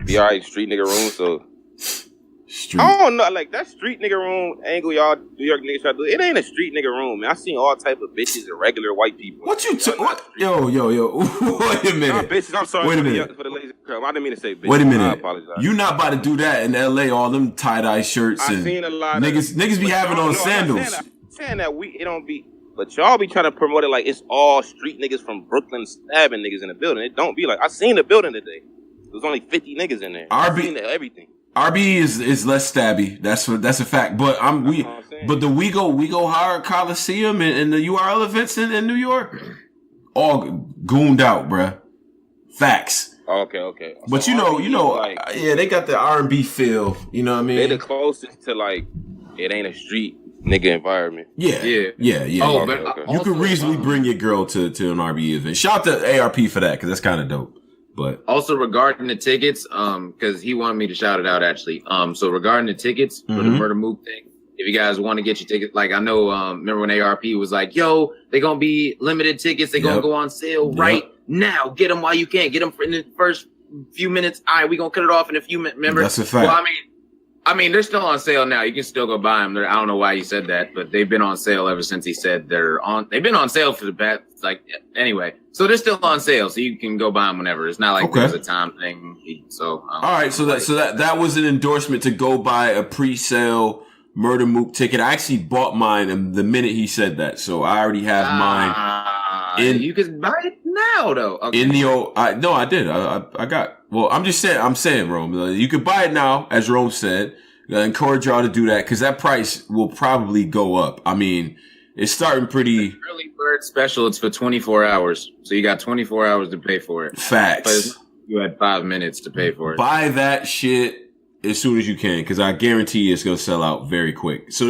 Be alright, street nigga rooms, so. I don't know, like, that street nigga room angle y'all New York niggas try to do, it ain't a street nigga room, man. I seen all type of bitches and regular white people. What? Yo. Wait a minute. Nah, bitches, I'm sorry. Wait a minute. For the ladies. I didn't mean to say bitches. Wait a minute. I apologize. You not about to do that in LA, all them tie-dye shirts and I seen a lot niggas be having on sandals. I'm saying that it don't be, but y'all be trying to promote it like it's all street niggas from Brooklyn stabbing niggas in the building. It don't be like, I seen the building today. There was only 50 niggas in there. I seen everything. RB is less stabby. That's a fact. But the We Go Hard Coliseum and the URL events in New York, all gooned out, bruh. Facts. Okay. But so they got the R&B feel. You know what I mean? They the closest to, like, it ain't a street nigga environment. Yeah. Oh, but you could reasonably bring your girl to an RB event. Shout out to ARP for that, because that's kind of dope. But also regarding the tickets, because he wanted me to shout it out actually. So regarding the tickets for the Murder Mook thing, if you guys want to get your tickets, like I know, remember when ARP was like, "Yo, they gonna be limited tickets. They gonna go on sale right now. Get them while you can. Get them in the first few minutes. All right, we gonna cut it off in a few minutes. Remember? That's a fact. Well, I mean, I mean, they're still on sale now. You can still go buy them. I don't know why he said that, but they've been on sale ever since he said they're on. They've been on sale for the past, anyway. So they're still on sale, so you can go buy them whenever. It's not like there's a time thing. So all right, so that was an endorsement to go buy a pre-sale Murder Mook ticket. I actually bought mine the minute he said that, so I already have mine. You can buy it now, though. Okay. In the old, no, I did. I got. Well, I'm saying, Rome. You could buy it now, as Rome said. I encourage y'all to do that because that price will probably go up. I mean, it's starting pretty. The early bird special. It's for 24 hours, so you got 24 hours to pay for it. Facts. But you had 5 minutes to pay for it. Buy that shit as soon as you can, because I guarantee it's gonna sell out very quick. So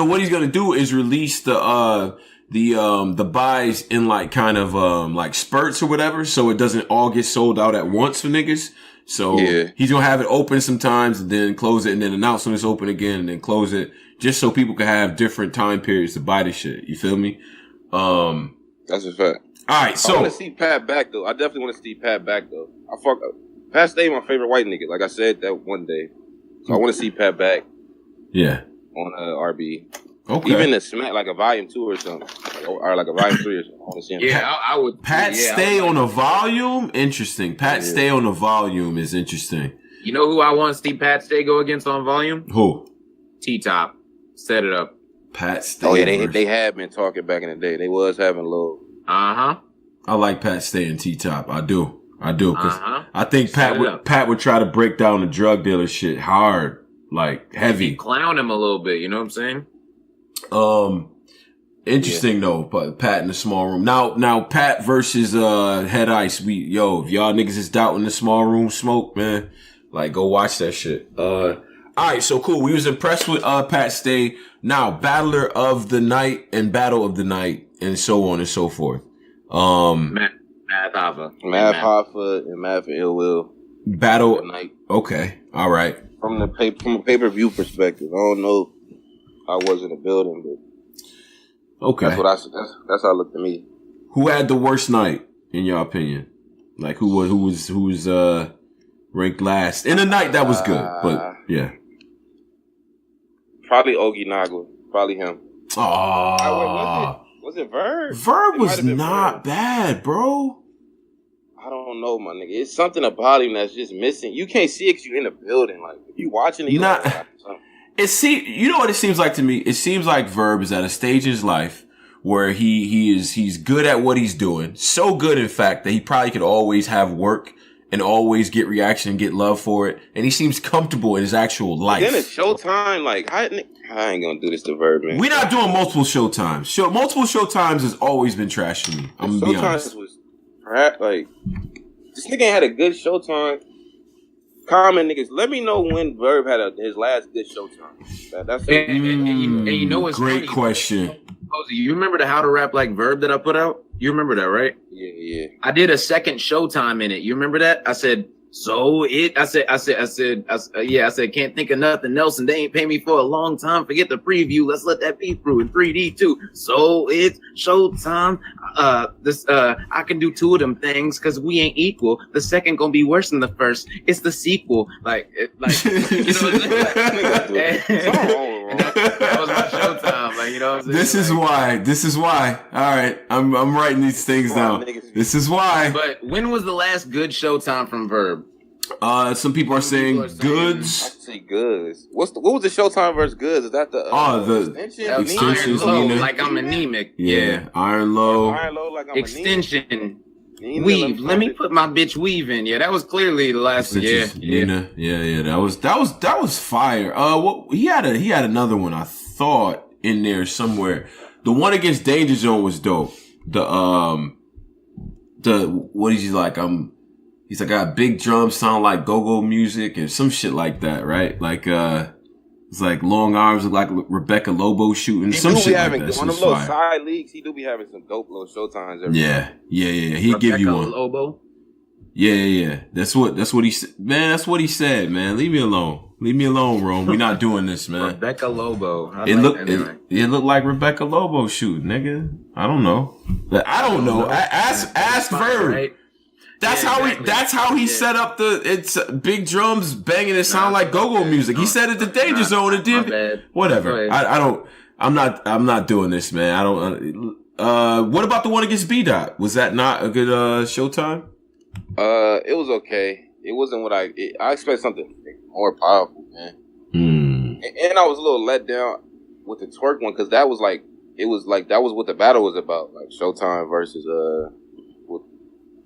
what he's gonna do is release the buys in like kind of like spurts or whatever, so it doesn't all get sold out at once for niggas. So he's gonna have it open sometimes and then close it and then announce when it's open again and then close it, just so people can have different time periods to buy the shit. You feel me? That's a fact. All right, so I want to see Pat back though. I definitely want to see Pat back though. Pat stay my favorite white nigga. Like I said that one day, so I want to see Pat back. Yeah. On RB. Okay. Even a smack like a volume 2 or something, or like a volume 3 or something. I want to see him. Yeah, I would. Pat stay on a volume. Interesting. Pat stay on a volume is interesting. You know who I want to see Pat stay go against on volume? Who? T-Top. Set it up. Pat stay. Oh yeah, they had been talking back in the day. They was having a little. I like Pat stay and T-Top. I do. Because I think Pat would try to break down the drug dealer shit hard, like heavy. Clown him a little bit. You know what I'm saying? Interesting though, but Pat in the small room. Now Pat versus Head Ice. If y'all niggas is doubting the small room smoke, man, like go watch that shit. All right, so cool. We was impressed with Pat Stay. Now Battler of the Night and Battle of the Night and so on and so forth. Math Hoffa and Math Ill Will. Battle of the Night. Okay, all right. From a pay-per-view perspective, I don't know. I was in the building, but okay, that's how it looked to me. Who had the worst night in your opinion? Like who was ranked last in a night that was good, but yeah, probably Ogie Nagla, probably him. Oh, was it Verb? Verb was not bad, bro. I don't know, my nigga. It's something about him that's just missing. You can't see it 'cause you in the building. Like if you watching it, you you know what it seems like to me? It seems like Verb is at a stage in his life where he's good at what he's doing. So good, in fact, that he probably could always have work and always get reaction and get love for it. And he seems comfortable in his actual life. Then it's showtime. Like, I ain't gonna do this to Verb, man. We're not doing multiple showtimes. Multiple showtimes has always been trash to me. I'm gonna be honest. Was like, this nigga ain't had a good showtime. Comment niggas, let me know when Verb had his last good showtime. That's it. And you know what's great funny? question. You remember the How to Rap Like Verb that I put out? You remember that, right? Yeah. I did a second showtime in it. You remember that? I said, I said, can't think of nothing else, and they ain't pay me for a long time. Forget the preview. Let's let that be through in 3D too. So it's showtime. I can do 2 of them things because we ain't equal. The second gonna be worse than the first. It's the sequel. Like you know what I'm saying? That was my showtime. Like, you know what I'm saying? This is why. All right, I'm writing these things down. This is why. But when was the last good showtime from Verb? Some people are saying Goods. I say Goods. What was the Showtime versus Goods? Is that the extensions? Iron Low, like I'm anemic. Yeah, Iron Low. Iron Low, like I'm extension. Weave. Let me put my bitch weave in. Yeah, that was clearly the last one. Yeah. That was fire. He had another one I thought in there somewhere. The one against Danger Zone was dope. What is he like? He's like, got big drums, sound like go-go music and some shit like that, right? Like, it's like long arms, like Rebecca Lobo shooting, some shit like that. One of those side leagues, he do be having some dope little showtimes every time. Yeah. He'd give you one. Lobo? Yeah. That's what he said. Man, that's what he said, man. Leave me alone, Rome. We're not doing this, man. Rebecca Lobo. It looked like Rebecca Lobo shooting, nigga. I don't know. Ask Verb. Right? That's how he set up it's big drums banging. It sound like go-go music. He said it the Danger Zone and did whatever. I'm not doing this, man. I don't. What about the one against B-Dot? Was that not a good Showtime? It was okay. It wasn't what I expect something more powerful, man. And I was a little let down with the twerk one because that was like that was what the battle was about, like Showtime versus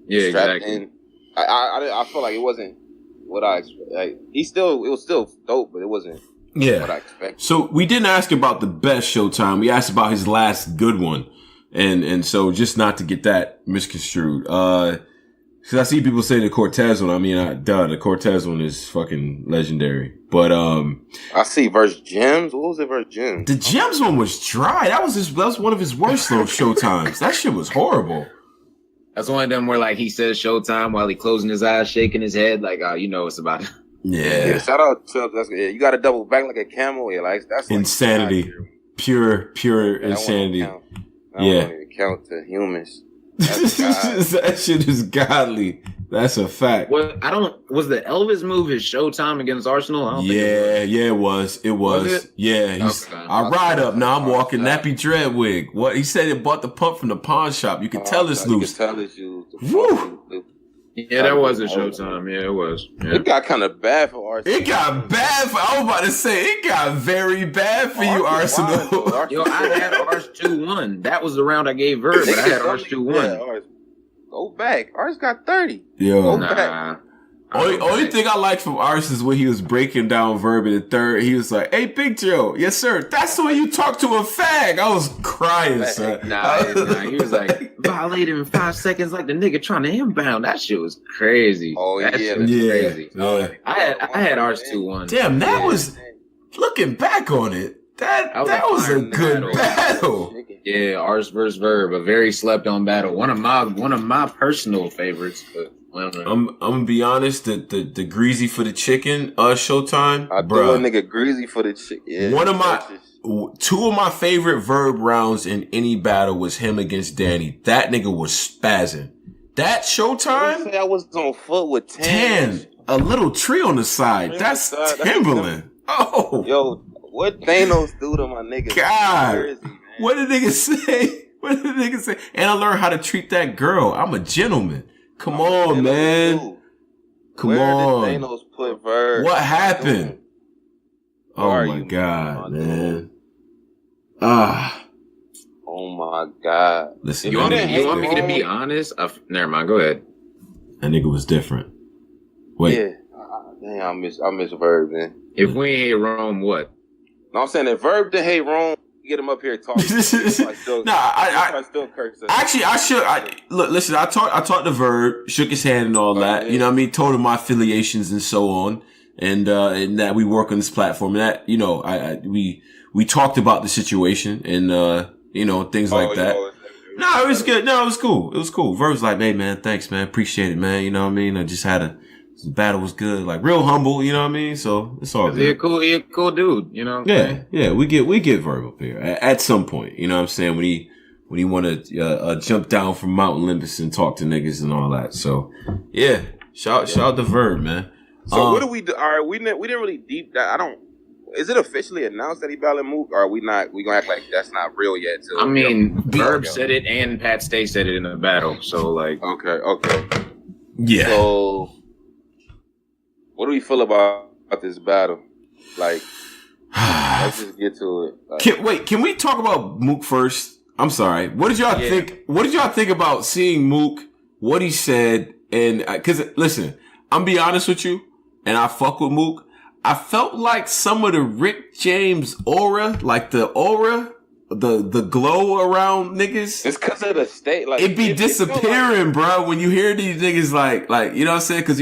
exactly. In. I feel like it wasn't what I expected. Like it was still dope, but it wasn't what I expected. So we didn't ask about the best Showtime. We asked about his last good one, and so just not to get that misconstrued. Because I see people say the Cortez one. I mean, the Cortez one is fucking legendary. But I see versus Gems. What was it versus Gems? The Gems one was dry. That was one of his worst little Showtimes. That shit was horrible. That's one of them where like he says Showtime while he closing his eyes, shaking his head, like it's about it. Yeah. Shout out to you got to double back like a camel. Yeah, like that's like insanity, pure insanity. That don't even count to humans. That shit is godly. That's a fact. Was the Elvis move his Showtime against Arsenal? It was. it? Yeah, I ride up. Now I'm walking nappy dread wig. What he said? He bought the pump from the pawn shop. You can tell it's loose. You can tell it's used. Woo! Yeah, that was a Showtime. Yeah, it was. Yeah. It got kind of bad for Arsenal. It got bad for. I was about to say it got very bad for you, Arsenal. Yo, I had Ars 2-1. That was the round I gave Verb, but I had Ars 2-1. Yeah, go back. Ars got 30. Yo, go back. Only thing I liked from Ars is when he was breaking down Verb in the third. He was like, "Hey, Big Joe, yes sir. That's the way you talk to a fag." I was crying, son. Nah, he was like violated in 5 seconds, like the nigga trying to inbound. That shit was crazy. Oh that yeah, shit was crazy. Yeah. I had Ars 2-1. Damn, that was looking back on it. That was a good battle. Yeah, Ars versus Verb, a very slept on battle. One of my personal favorites, but. I'm gonna be honest. The greasy for the chicken Showtime, bro. A nigga greasy for the chicken. Yeah, two of my favorite Verb rounds in any battle was him against Danny. That nigga was spazzing. That Showtime. I was on foot with 10. A little tree on the side. That's Timberland. Oh, yo, what Thanos do to my nigga? God, crazy, what did nigga say? And I learned how to treat that girl. I'm a gentleman. Come on, man. Come on. Where did Thanos put Verb? What happened? Oh my God, man. Oh my God. Listen, you want me to be honest? Never mind. Go ahead. That nigga was different. Wait. Yeah. Damn, I miss Verb, man. If we ain't hate Rome, what? No, I'm saying if Verb didn't hate Rome, get him up here talking. I still curse. Actually, I should. Listen. I talked to Verb, shook his hand and all that. Yeah. You know what I mean? Told him my affiliations and so on, and that we work on this platform. And that, you know, we talked about the situation and you know, things like that. No, it was good. No, it was cool. It was cool. Verb's like, hey man, thanks man, appreciate it, man. You know what I mean? I just had the battle was good, like real humble, you know what I mean? So it's all good. He a cool dude, you know. Yeah. We get Verb up here at some point. You know what I'm saying? When he want to jump down from Mount Olympus and talk to niggas and all that. So yeah, shout out to Verb, man. So what do we do? All right, we didn't really deep dive. I don't. Is it officially announced that he battling Mook, or are we not? We gonna act like that's not real yet? I mean, Verb said it, and Pat Stay said it in the battle. So like, okay, yeah. So. What do we feel about this battle? Like, let's just get to it. Like, can we talk about Mook first? I'm sorry. What did y'all think? What did y'all think about seeing Mook? What he said? And because listen, I'm be honest with you, and I fuck with Mook. I felt like some of the Rick James aura, like the aura, the glow around niggas. It's because of the state. Like it be disappearing, bro. When you hear these niggas, like you know what I'm saying? Because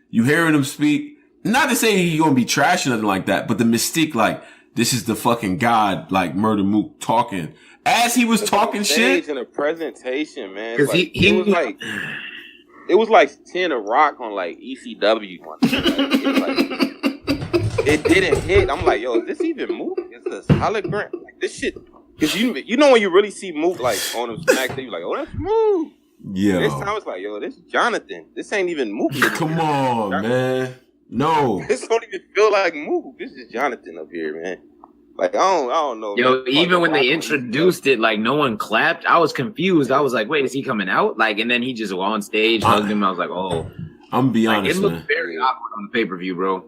you hearing him speak, not to say he gonna be trash or nothing like that, but the mystique, like, this is the fucking God, like, Murder Mook talking. As he was talking shit. In a presentation, man. Like, it was like 10 of Rock on, like, ECW. It didn't hit. I'm like, yo, is this even Mook? Is this hologram? Like, this shit. Because you know when you really see Mook, like, on him smack, you like, oh, that's Mook. This Yo. time it's like, yo, this Jonathan. This ain't even Mook. Come on, man. No. This don't even feel like Mook. This is Jonathan up here, man. Like I don't know. Yo, man. even when they introduced it, like no one clapped. I was confused. I was like, wait, is he coming out? Like, and then he just on stage, hugged him. I was like, oh. I'm gonna be honest, it looked man. very awkward on the pay-per-view, bro.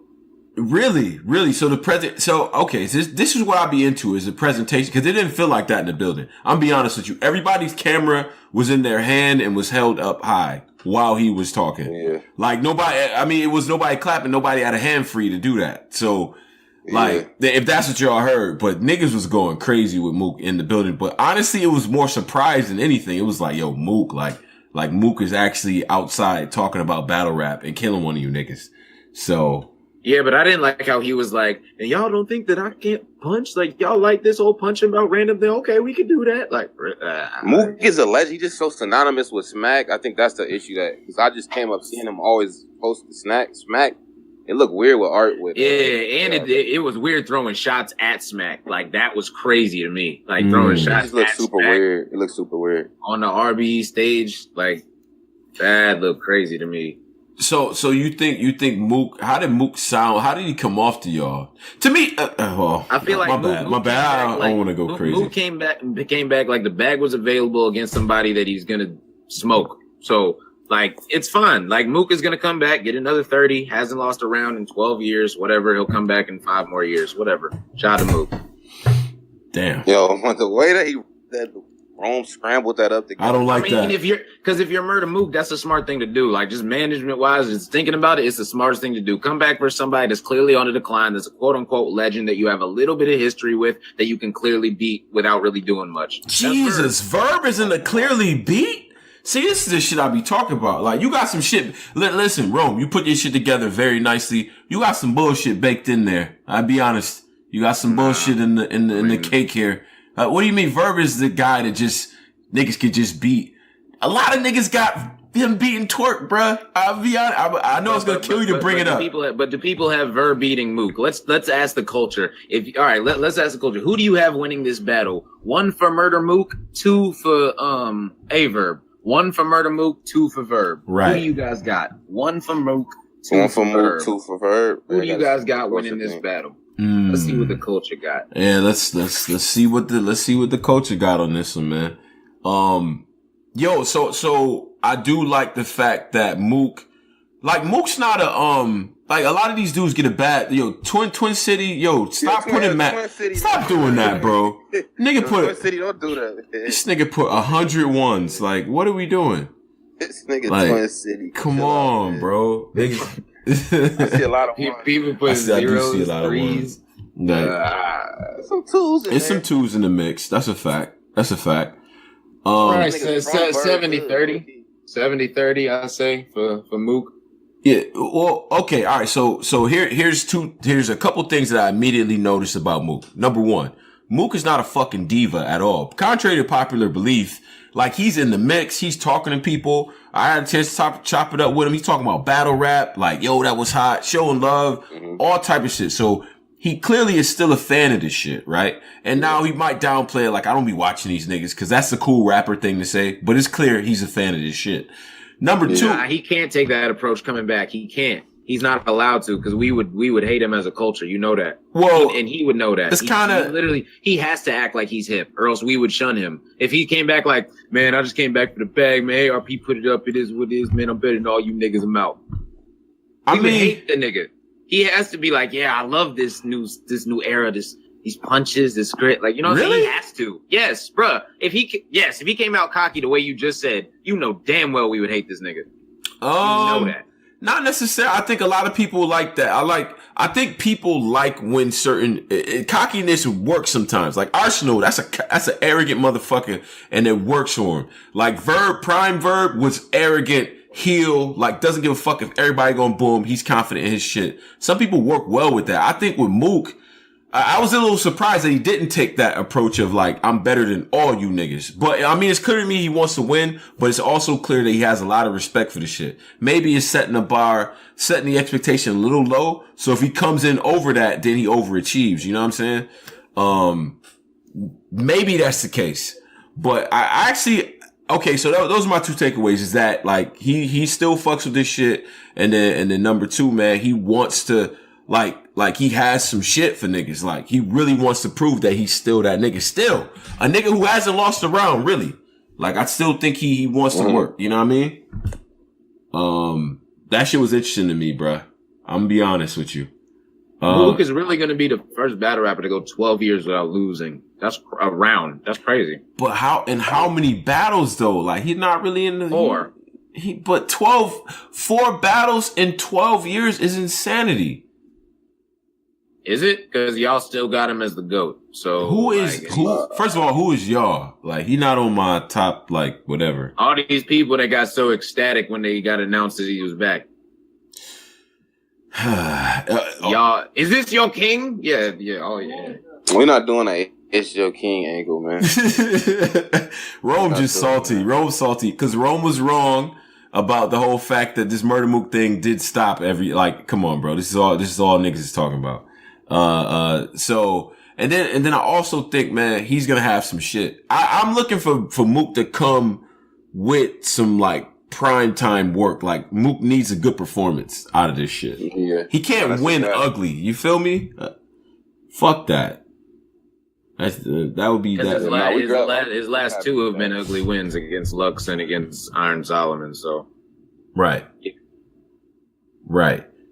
Really. So okay. This is what I'll be into is the presentation because it didn't feel like that in the building. I'm be honest with you. Everybody's camera was in their hand and was held up high while he was talking. Yeah. Like nobody. I mean, it was nobody clapping. Nobody had a hand free to do that. So. Like, if that's what y'all heard, but niggas was going crazy with Mook in the building. But honestly, it was more surprise than anything. It was like, yo, Mook, like Mook is actually outside talking about battle rap and killing one of you niggas. So. Yeah, but I didn't like how he was like, and y'all don't think that I can't punch? Like, y'all like this whole punching about random thing? Okay, we can do that. Like, Mook is a legend. He just so synonymous with Smack. I think that's the issue because I just came up seeing him always post the Smack. It looked weird with art with and it was weird throwing shots at Smack. Like that was crazy to me. Like throwing shots. It just looked at super Smack weird. It looked super weird on the RB stage. Like that looked crazy to me. So you think Mook? How did Mook sound? How did he come off to y'all? To me, well, I feel like my bad. I don't want to go crazy. Mook came back like the bag was available against somebody that he's gonna smoke. So. Like, it's fun. Like, Mook is going to come back, get another 30, hasn't lost a round in 12 years, whatever. He'll come back in 5 more years, whatever. Shout out to Mook. Damn. Yo, the way that Rome scrambled that up together. I don't like that. If you're Murder Mook, that's a smart thing to do. Like, just management-wise, just thinking about it, it's the smartest thing to do. Come back for somebody that's clearly on the decline, that's a quote-unquote legend that you have a little bit of history with, that you can clearly beat without really doing much. Jesus, Verb is in the clearly beat? See, this is the shit I be talking about. Like, you got some shit. Listen, Rome, you put your shit together very nicely. You got some bullshit baked in there. I'll be honest. You got some bullshit in the cake here. What do you mean? Verb is the guy that just niggas could just beat. A lot of niggas got him beating Twerk, bruh. I'll be honest. I know it's gonna kill you to bring it up. But do people have Verb beating Mook? Let's ask the culture. Let's ask the culture. Who do you have winning this battle? 1 for Murder Mook, 2 for Averb. 1 for Murder Mook, 2 for Verb. Right. Who do you guys got? 1 for Mook, 2 1 for for Verb. Mook, 2 for Verb. Who do you guys got winning this battle? Let's see what the culture got. Yeah, let's see what the culture got on this one, man. So I do like the fact that Mook's not like a lot of these dudes get a bad, Twin City, stop putting stop doing that, bro. Nigga Twin City, don't do that. This nigga put 100 ones. Like, what are we doing? This nigga like, Twin City. Come on, bro. I see a lot of ones. People put zeros, I do see a lot threes. of ones. Some twos in It's there. some twos in the mix. That's a fact. Right, so 70-30. 70-30, I say, for Mook. Yeah, well, okay, all right. So here's a couple things that I immediately noticed about Mook. Number 1, Mook is not a fucking diva at all. Contrary to popular belief, like he's in the mix, he's talking to people. I had a chance to chop it up with him. He's talking about battle rap, like, yo, that was hot, showing love, all type of shit. So he clearly is still a fan of this shit, right? And now he might downplay it, like, I don't be watching these niggas, cause that's the cool rapper thing to say, but it's clear he's a fan of this shit. Number 2. Nah, he can't take that approach coming back. He can't. He's not allowed to because we would hate him as a culture. You know that. Well, and he would know that. It's kind of literally he has to act like he's hip, or else we would shun him. If he came back like, man, I just came back for the bag, man. ARP put it up. It is what it is, man. I'm better than all you niggas. I'm out. We would hate the nigga. He has to be like, yeah, I love this new era. These punches, this grit, like, you know, really? He has to. Yes, bruh. If he came out cocky the way you just said, you know damn well we would hate this nigga. You know that. Not necessarily. I think a lot of people like that. I think people like when certain cockiness works sometimes. Like Arsenal, that's an arrogant motherfucker, and it works for him. Like Prime Verb was arrogant, heel, like doesn't give a fuck if everybody going boom. He's confident in his shit. Some people work well with that. I think with Mook, I was a little surprised that he didn't take that approach of like, I'm better than all you niggas. But I mean, it's clear to me he wants to win, but it's also clear that he has a lot of respect for the shit. Maybe it's setting the expectation a little low. So if he comes in over that, then he overachieves. You know what I'm saying? Maybe that's the case. But I actually, okay, so those are my two takeaways. Is that like he still fucks with this shit, and then number two, man, he wants to like he has some shit for niggas. Like he really wants to prove that he's still that nigga, still a nigga who hasn't lost a round, really. Like I still think he wants to work. You know what I mean? That shit was interesting to me, bruh. I'm gonna be honest with you. Luke is really going to be the first battle rapper to go 12 years without losing. That's a round. That's crazy. But how many battles though? Like he's not really in the 4. But 4 battles in 12 years is insanity. Is it? Because y'all still got him as the GOAT. So who? First of all, who is y'all? Like he not on my top. Like whatever. All these people that got so ecstatic when they got announced that he was back. Y'all, is this your king? Yeah. Oh yeah. We're not doing a it's your king angle, man. Rome just salty. Rome's salty because Rome was wrong about the whole fact that this Murder Mook thing did stop come on, bro. This is all niggas is talking about. So and then I also think, man, he's gonna have some shit. I'm looking for Mook to come with some like prime time work. Like Mook needs a good performance out of this shit. Yeah. He can't win ugly. You feel me? Fuck that. That would be that. His last 2 have been ugly wins against Lux and against Iron Solomon. So right.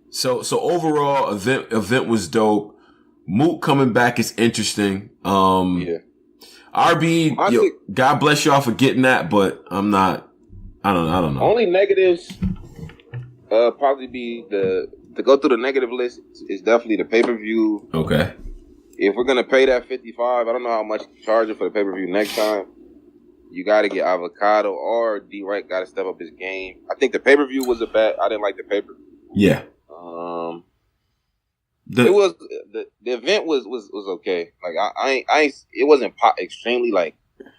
So overall, event was dope. Mook coming back is interesting. RB, God bless y'all for getting that, but I'm not. I don't know. Only negatives probably be to go through the negative list is definitely the pay-per-view. Okay. If we're gonna pay that $55, I don't know how much to charge it for the pay-per-view next time. You got to get Avocado or D-Right got to step up his game. I think the pay-per-view was a bad. I didn't like the pay-per-view. Yeah. The event was okay. Like I ain't it wasn't extremely like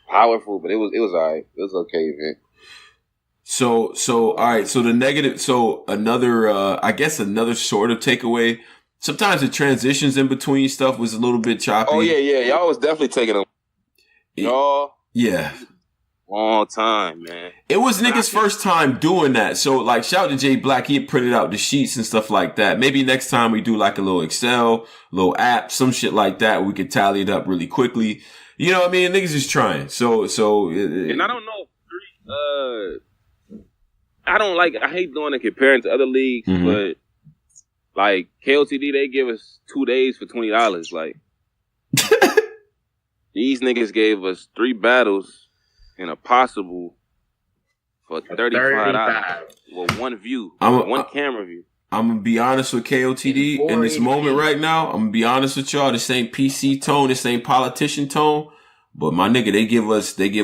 powerful, but it was alright. It was okay event. So all right. So the negative. So another, I guess another sort of takeaway. Sometimes the transitions in between stuff was a little bit choppy. Oh yeah. Y'all was definitely taking a long time, man. It was niggas' first time doing that. So like, shout out to Jay Black. He had printed out the sheets and stuff like that. Maybe next time we do like a little Excel, little app, some shit like that. We could tally it up really quickly. You know what I mean? Niggas is trying. So. And I don't know. I hate doing it comparing to other leagues, but like KOTD, they give us 2 days for $20. Like these niggas gave us 3 battles and a possible for $35. Well, 1 view, one camera view. I'm gonna be honest with KOTD in this moment right now. I'm gonna be honest with y'all. This ain't PC tone. This ain't politician tone. But my nigga, they give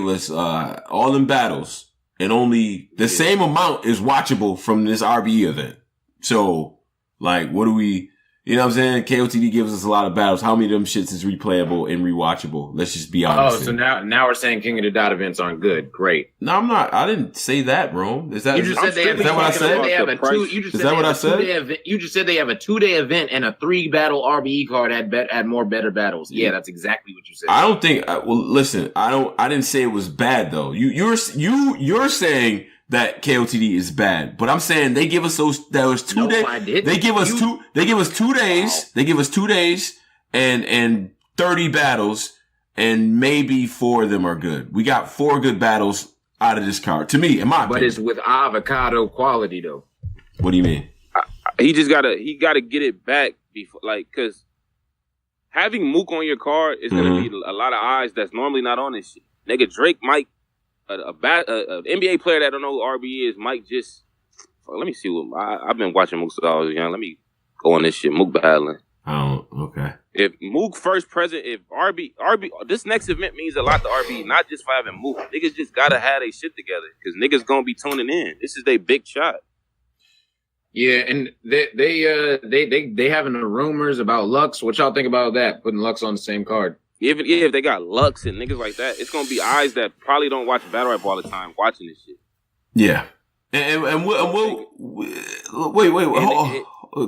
us all them battles. And only the same amount is watchable from this RBE event. So, like, what do we, you know what I'm saying? KOTD gives us a lot of battles. How many of them shits is replayable and rewatchable? Let's just be honest. Oh, so now we're saying King of the Dot events aren't good. Great. No, I'm not. I didn't say that, bro. Is that, you just said they have, is that what I said? Is that what I said? You just said they have a 2-day event and a 3 battle RBE card had more better battles. Yeah, that's exactly what you said. I don't think, well, listen, I didn't say it was bad though. You're saying that KOTD is bad, but I'm saying they give us those 2 days. They give us 2 days. Wow. They give us 2 days and 30 battles, and maybe 4 of them are good. We got 4 good battles out of this card, to me, in my opinion. But it's with Avocado quality though. What do you mean? He gotta get it back before, like, cause having Mook on your card is gonna be a lot of eyes that's normally not on this shit. Nigga, Drake might. An NBA player that I don't know who RB is might just. Let me see what I've been watching Mook since I was young. Let me go on this shit. Mook battling. Oh, okay. If Mook first present, if RB, this next event means a lot to RB, not just for having Mook. Niggas just gotta have their shit together because niggas gonna be tuning in. This is their big shot. Yeah, and they having the rumors about Lux. What y'all think about that? Putting Lux on the same card. Even if they got Lux and niggas like that, it's gonna be eyes that probably don't watch battle rap all the time watching this shit. Yeah, and we'll wait.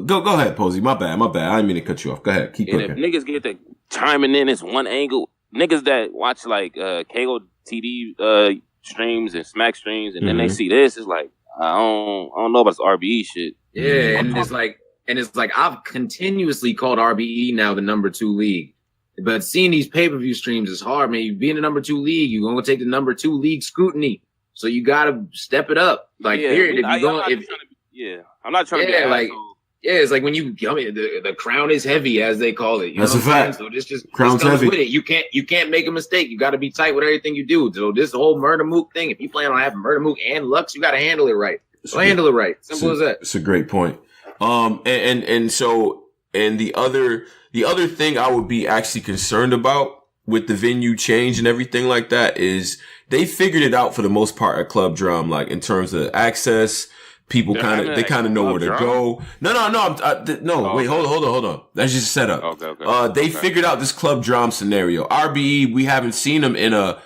Go ahead, Posey. My bad. I didn't mean to cut you off. Go ahead, keep cooking. And if niggas get to chiming in, it's one angle. Niggas that watch like KOTD streams and smack streams, and then they see this, it's like I don't know about this RBE shit. Yeah, and it's like I've continuously called RBE now the number 2 league. But seeing these pay-per-view streams is hard, man. You be in the number 2 league, you're gonna take the number 2 league scrutiny. So you gotta step it up. Like, period. I'm not trying to be like, it's like when the crown is heavy, as they call it. You That's know a fact. So this Crown's comes heavy. with it. You can't make a mistake. You got to be tight with everything you do. So this whole murder mook thing, if you plan on having murder mook and Lux, you got to handle it right. So handle it right. Simple as that. It's a great point. And the other thing I would be actually concerned about with the venue change and everything like that is they figured it out for the most part at Club Drum, like in terms of access. People kind of know where to go. No. Wait, hold on. That's just a setup. Okay. They figured out this Club Drum scenario. RBE, we haven't seen them in a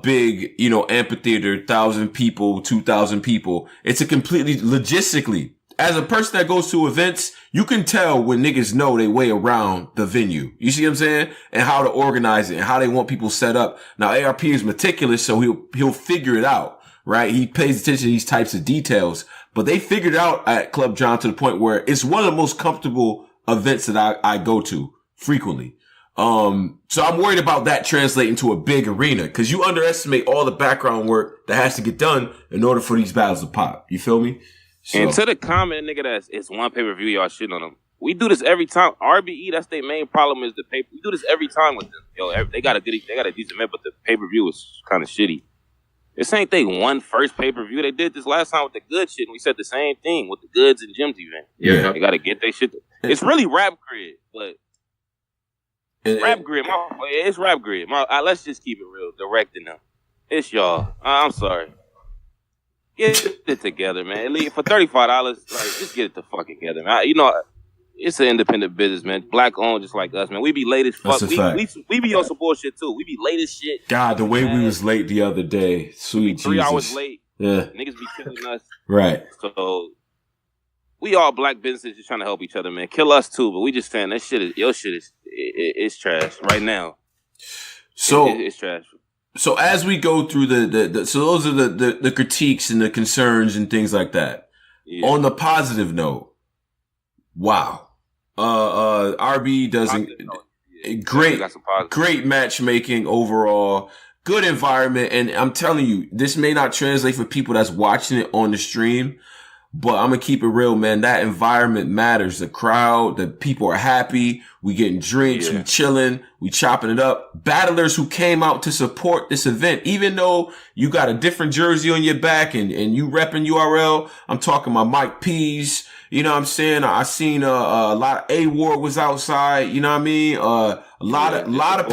big, amphitheater, 1,000 people, 2,000 people. It's a completely logistically. As a person that goes to events, you can tell when niggas know they way around the venue. You see what I'm saying? And how to organize it and how they want people set up. Now, ARP is meticulous, so he'll figure it out, right? He pays attention to these types of details. But they figured it out at Club John to the point where it's one of the most comfortable events that I go to frequently. So I'm worried about that translating to a big arena because you underestimate all the background work that has to get done in order for these battles to pop. You feel me? So. And to the comment, nigga, it's one pay-per-view, y'all shitting on them. We do this every time. RBE, that's their main problem is the pay. We do this every time with them. They got a decent event, but the pay-per-view is kind of shitty. This ain't they one first pay-per-view. They did this last time with the good shit, and we said the same thing with the goods and Jim's event. Yeah. They got to get their shit. It's really Rap Grid, but Rap Grid, it's Rap Grid. Let's just keep it real, directing them. It's y'all. I'm sorry. Get it together, man. For $35, like, just get it the fuck together, man. It's an independent business, man. Black owned, just like us, man. We be late as fuck. We be on some bullshit too. We be late as shit. God, the way we was late the other day, sweet 3 Jesus. hours late. Yeah, niggas be killing us. Right. So we all black businesses just trying to help each other, man. Kill us too, but we just saying your shit is trash right now. So it's trash. So as we go through so those are the critiques and the concerns and things like that. Yeah. On the positive note, wow. RB doesn't great matchmaking overall, good environment, and I'm telling you, this may not translate for people that's watching it on the stream, but I'm gonna keep it real, man. That environment matters. The crowd, the people are happy. We getting drinks, we chilling, we chopping it up. Battlers who came out to support this event, even though you got a different jersey on your back and you repping URL. I'm talking about Mike P's. You know what I'm saying? I seen a lot of A-Ward was outside. You know what I mean? A lot of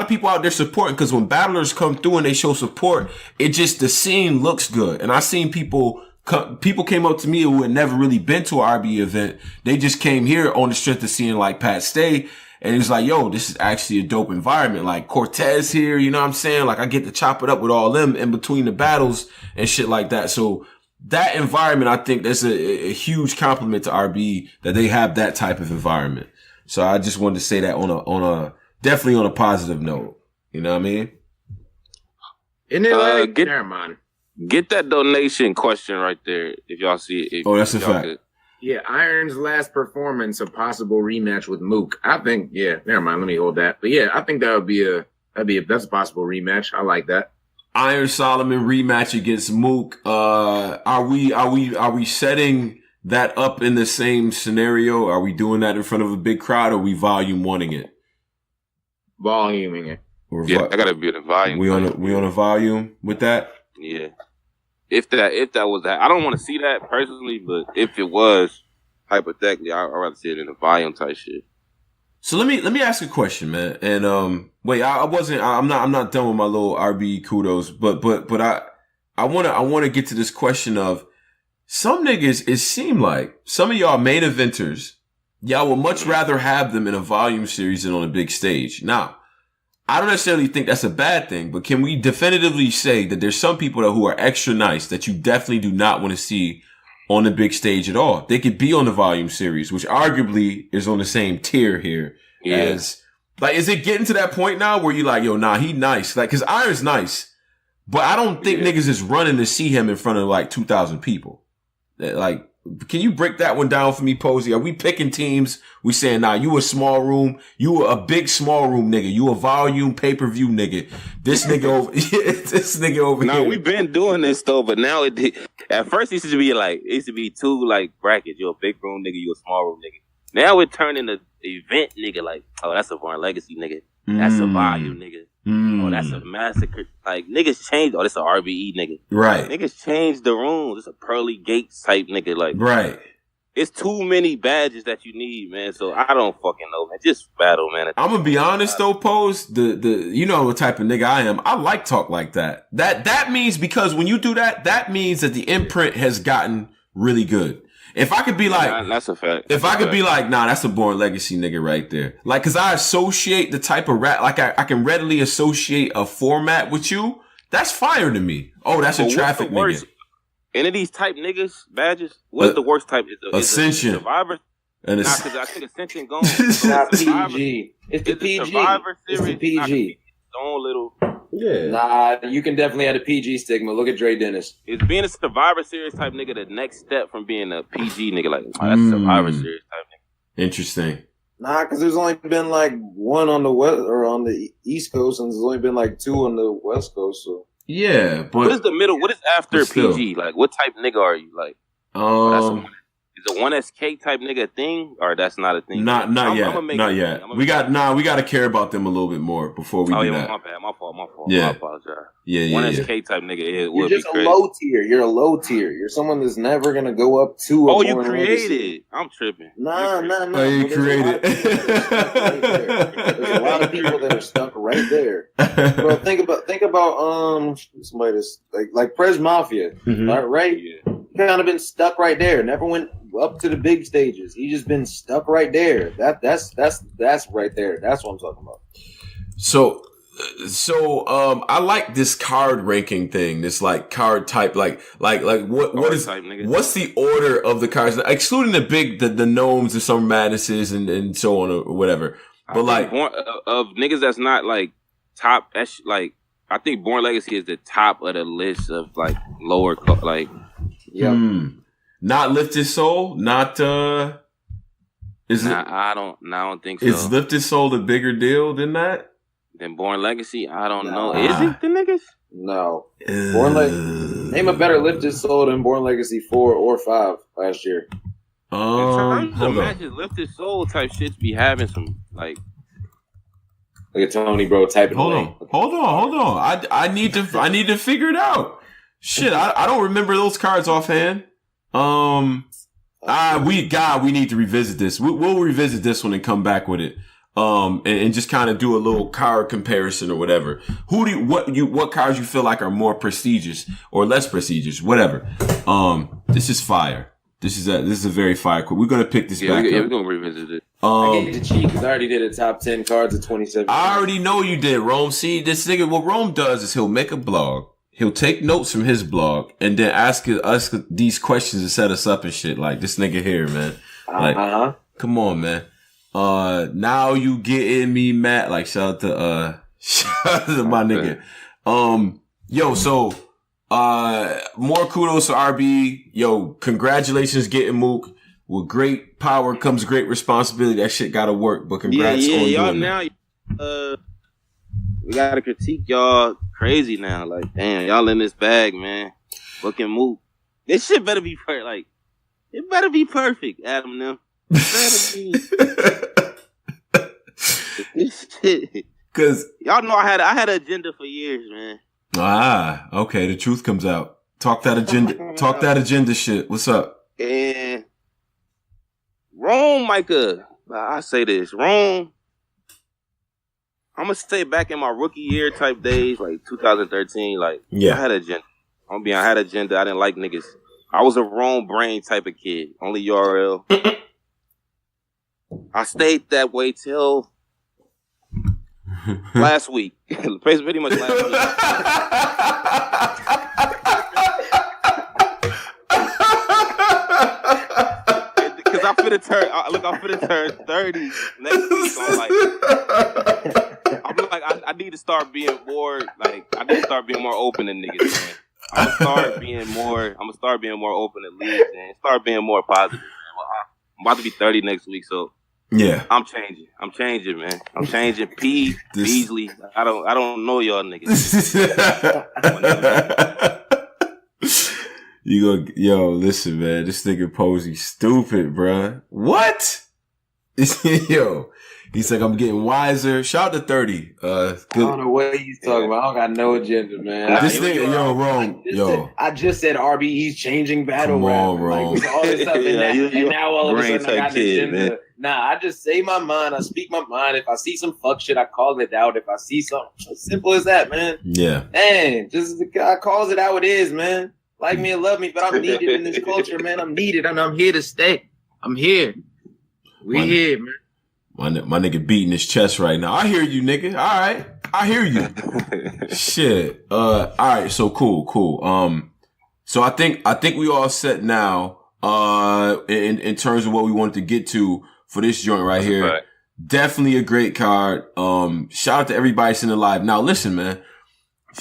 people out there supporting, because when battlers come through and they show support, the scene looks good. And I seen people came up to me who had never really been to an RB event. They just came here on the strength of seeing like Pat Stay. And it's like, yo, this is actually a dope environment. Like Cortez here, you know what I'm saying? Like I get to chop it up with all them in between the battles and shit like that. So that environment, I think that's a huge compliment to RB that they have that type of environment. So I just wanted to say that definitely on a positive note. You know what I mean? Isn't it like, never mind. Get that donation question right there if y'all see it. That's a fact. Yeah, Iron's last performance, a possible rematch with Mook. I think, never mind. Let me hold that. But I think that's a possible rematch. I like that. Iron Solomon rematch against Mook. Are we setting that up in the same scenario? Are we doing that in front of a big crowd, or are we volume oneing it? Voluming it. I gotta be in a volume. We on a volume with that? Yeah. If that was that, I don't want to see that personally, but if it was, hypothetically, I'd rather see it in a volume type shit. So let me ask a question, man. And wait, I'm not done with my little RB kudos, but I wanna get to this question of some niggas. It seemed like some of y'all main eventers, y'all would much rather have them in a volume series than on a big stage. Now, I don't necessarily think that's a bad thing, but can we definitively say that there's some people who are extra nice that you definitely do not want to see on the big stage at all? They could be on the volume series, which arguably is on the same tier here as, like, is it getting to that point now where you're like, yo, nah, he nice? Like, cause Iron's nice, But I don't think niggas is running to see him in front of like 2,000 people. Like, can you break that one down for me, Posey? Are we picking teams? We saying, nah, you a small room. You a big small room nigga. You a volume pay-per-view nigga. This nigga over, this nigga over here. No, we been doing this though, but now at first it used to be two like brackets. You a big room nigga, you a small room nigga. Now it turned into event nigga, like, oh, that's a Born Legacy nigga. That's a volume nigga. Oh, that's a massacre. Like, niggas changed. Oh, this a RBE nigga. Right. Niggas changed the rules. It's a Pearly Gates type nigga. Like, right. It's too many badges that you need, man. So I don't fucking know, man. Just battle, man. I'm gonna be honest though, Pose. The you know what type of nigga I am. I like talk like that. That means because when you do that, that means that the imprint has gotten really good. If I could be like, that's a fact. If I could be like, nah, that's a Born Legacy nigga right there. Like, cause I associate the type of rap, like I can readily associate a format with you. That's fire to me. Oh, that's a traffic nigga. Any of these type niggas badges, what's the worst type? Ascension. Survivor. And because I think Ascension gone. It's not PG. It's the PG. Survivor It's series. the PG. Its own little. Yeah. Nah, you can definitely have a PG stigma. Look at Dre Dennis. It's being a Survivor Series type nigga the next step from being a PG nigga. Like, oh, that's a Survivor Series type nigga. Interesting. Nah, because there's only been like one on the west or on the East Coast, and there's only been like two on the West Coast. So yeah, but what is the middle? What is after PG? Like, what type nigga are you? Like, is a 1SK type nigga a thing, or that's not a thing? Not yet. Not yet. We got to care about them a little bit more before we do that. My bad. My fault. Yeah. I apologize. Yeah. 1SK type nigga you're just a low tier. You're a low tier. You're someone that's never gonna go up to. Oh, you created. I'm tripping. Nah. Oh, you created. There's a lot of people that are stuck right there. Bro, think about somebody that's like Prez Mafia, right? Yeah. Kind of been stuck right there. Never went up to the big stages. He just been stuck right there. That's right there. That's what I'm talking about. So I like this card ranking thing. This like card type, like what is type, what's the order of the cards, excluding the gnomes and some madnesses and so on or whatever. But like of niggas that's not like top. That's like I think Born Legacy is the top of the list of like lower like. Yeah. Not Lifted Soul. Not is it? I don't think so. Is Lifted Soul the bigger deal than that? Than Born Legacy? I don't know. Is it the niggas? No. Name a better Lifted Soul than Born Legacy 4 or 5 last year. In terms of matches, Lifted Soul type shits be having some like. Look at Tony, bro. Typing. Hold on. I need to figure it out. Shit, I don't remember those cards offhand. We need to revisit this. We'll revisit this one and come back with it. And just kind of do a little card comparison or whatever. What cards you feel like are more prestigious or less prestigious, whatever. This is fire. This is a very fire quick. We're gonna pick this back up. Yeah, we're gonna revisit it. I gave you the cheat because I already did a top 10 cards of 2017. I already know you did, Rome. See, this nigga, what Rome does is he'll make a blog. He'll take notes from his blog and then ask us these questions to set us up and shit. Like this nigga here, man. Like, come on, man. Now you getting me mad. Like, shout out to my nigga. So, more kudos to RB. Yo, congratulations getting Mook. With great power comes great responsibility. That shit gotta work, but congrats on y'all doing now, we gotta critique y'all crazy now. Like, damn, y'all in this bag, man. Fucking Mook. This shit better be perfect. Like, it better be perfect, Adam. Them. Cause y'all know I had an agenda for years, man. Okay. The truth comes out. Talk that agenda. Talk that agenda shit. What's up? And Rome, Micah. I say this, Rome. I'm gonna stay back in my rookie year type days, like 2013. Like, I had an agenda. I had an agenda. I didn't like niggas. I was a Rome brain type of kid. Only URL. I stayed that way till last week. Pretty much last week. Because I'm finna turn 30 next week. So I'm like, I need to start being more like I need to start being more open to niggas, man. I'm gonna start being more open to leagues and start being more positive, man. Well, I'm about to be 30 next week, so yeah, I'm changing, man. I'm changing. Beasley. I don't know y'all niggas. You go, yo, listen, man. This nigga Posey stupid, bruh. What? Yo, he's like, I'm getting wiser. Shout out to 30. I don't know what he's talking about. I don't got no agenda, man. This nigga, yo, wrong. I just said RBE's changing battle rap. Like, all this stuff and now all of a sudden I got an agenda. Man. Nah, I just say my mind. I speak my mind. If I see some fuck shit, I call it out. If I see something, as simple as that, man. Yeah. Man, just I calls it how it is, man. Like me and love me, but I'm needed in this culture, man. I'm needed, and I'm here to stay. I'm here. We here, man. My nigga beating his chest right now. I hear you, nigga. All right. I hear you. Shit. All right. So cool. So I think we all set now, in terms of what we wanted to get to for this joint right here. Right. Definitely a great card. Shout out to everybody sitting live. Now listen, man.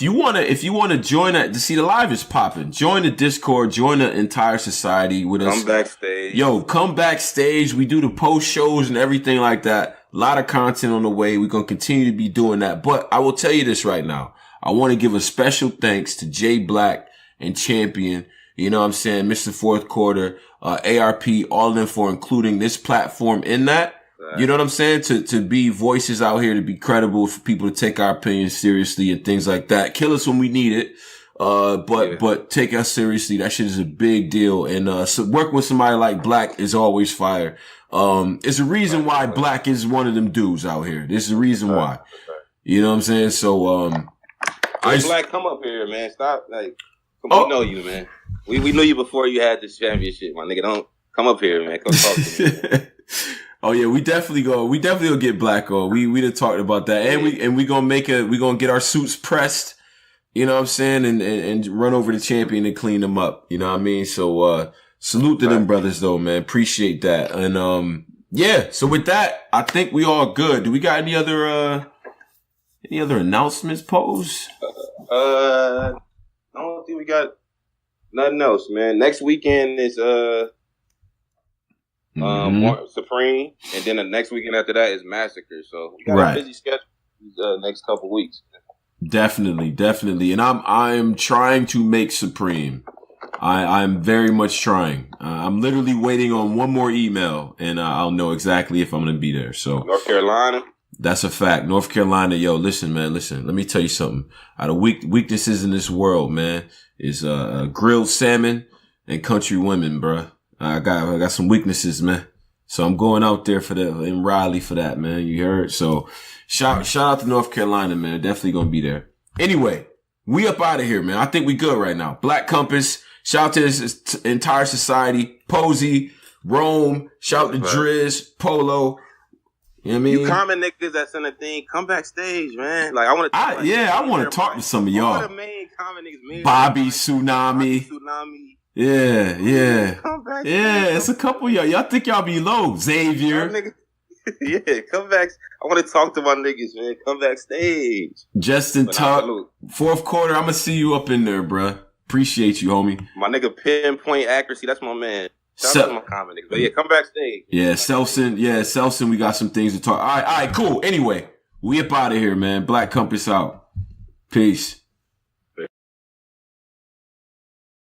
If you wanna join that, to see the live is popping. Join the Discord, join the entire society with us. Come backstage. Yo, come backstage. We do the post shows and everything like that. A lot of content on the way. We're gonna continue to be doing that. But I will tell you this right now. I want to give a special thanks to Jay Black and Champion. You know what I'm saying? Mr. Fourth Quarter, ARP, all of them for including this platform in that. You know what I'm saying? To be voices out here, to be credible, for people to take our opinions seriously and things like that. Kill us when we need it. But take us seriously. That shit is a big deal. And, so work with somebody like Black is always fire. It's a reason why Black is one of them dudes out here. This is the reason why. You know what I'm saying? So, Black, come up here, man. Stop. Like, we know you, man. We knew you before you had this championship, my nigga. Don't come up here, man. Come talk to me. Oh yeah, we definitely gonna get Black on. We done talked about that. And we gonna get our suits pressed, you know what I'm saying, and run over the champion and clean them up. You know what I mean? So salute to them brothers though, man. Appreciate that. And yeah, so with that, I think we all good. Do we got any other announcements, Pose? I don't think we got nothing else, man. Next weekend is Supreme, and then the next weekend after that is Massacre. So we got a busy schedule these next couple weeks. Definitely, and I'm trying to make Supreme. I'm very much trying. I'm literally waiting on one more email, and I'll know exactly if I'm going to be there. So North Carolina. That's a fact. North Carolina, yo, listen, man, listen. Let me tell you something. Out of weaknesses in this world, man, is grilled salmon and country women, bruh. I got some weaknesses, man. So I'm going out there for that in Raleigh for that, man. You heard? So shout out to North Carolina, man. Definitely gonna be there. Anyway, we up out of here, man. I think we good right now. Black Compass. Shout out to this entire society. Posey, Rome. Shout out to Driz, Polo. You know what I mean? You common niggas that's in the thing, come backstage, man. Like I want to. I want to talk to some of y'all. All the main common niggas, Bobby Tsunami. Yeah. Yeah, it's a couple of y'all. Y'all think y'all be low. Xavier. Yeah, come back. I want to talk to my niggas, man. Come backstage. Justin Tuck. Fourth quarter, I'm going to see you up in there, bruh. Appreciate you, homie. My nigga pinpoint accuracy. That's my man. Shout out to my common niggas. But yeah, come backstage. Yeah, Selson, we got some things to talk. All right, cool. Anyway, we up out of here, man. Black Compass out. Peace.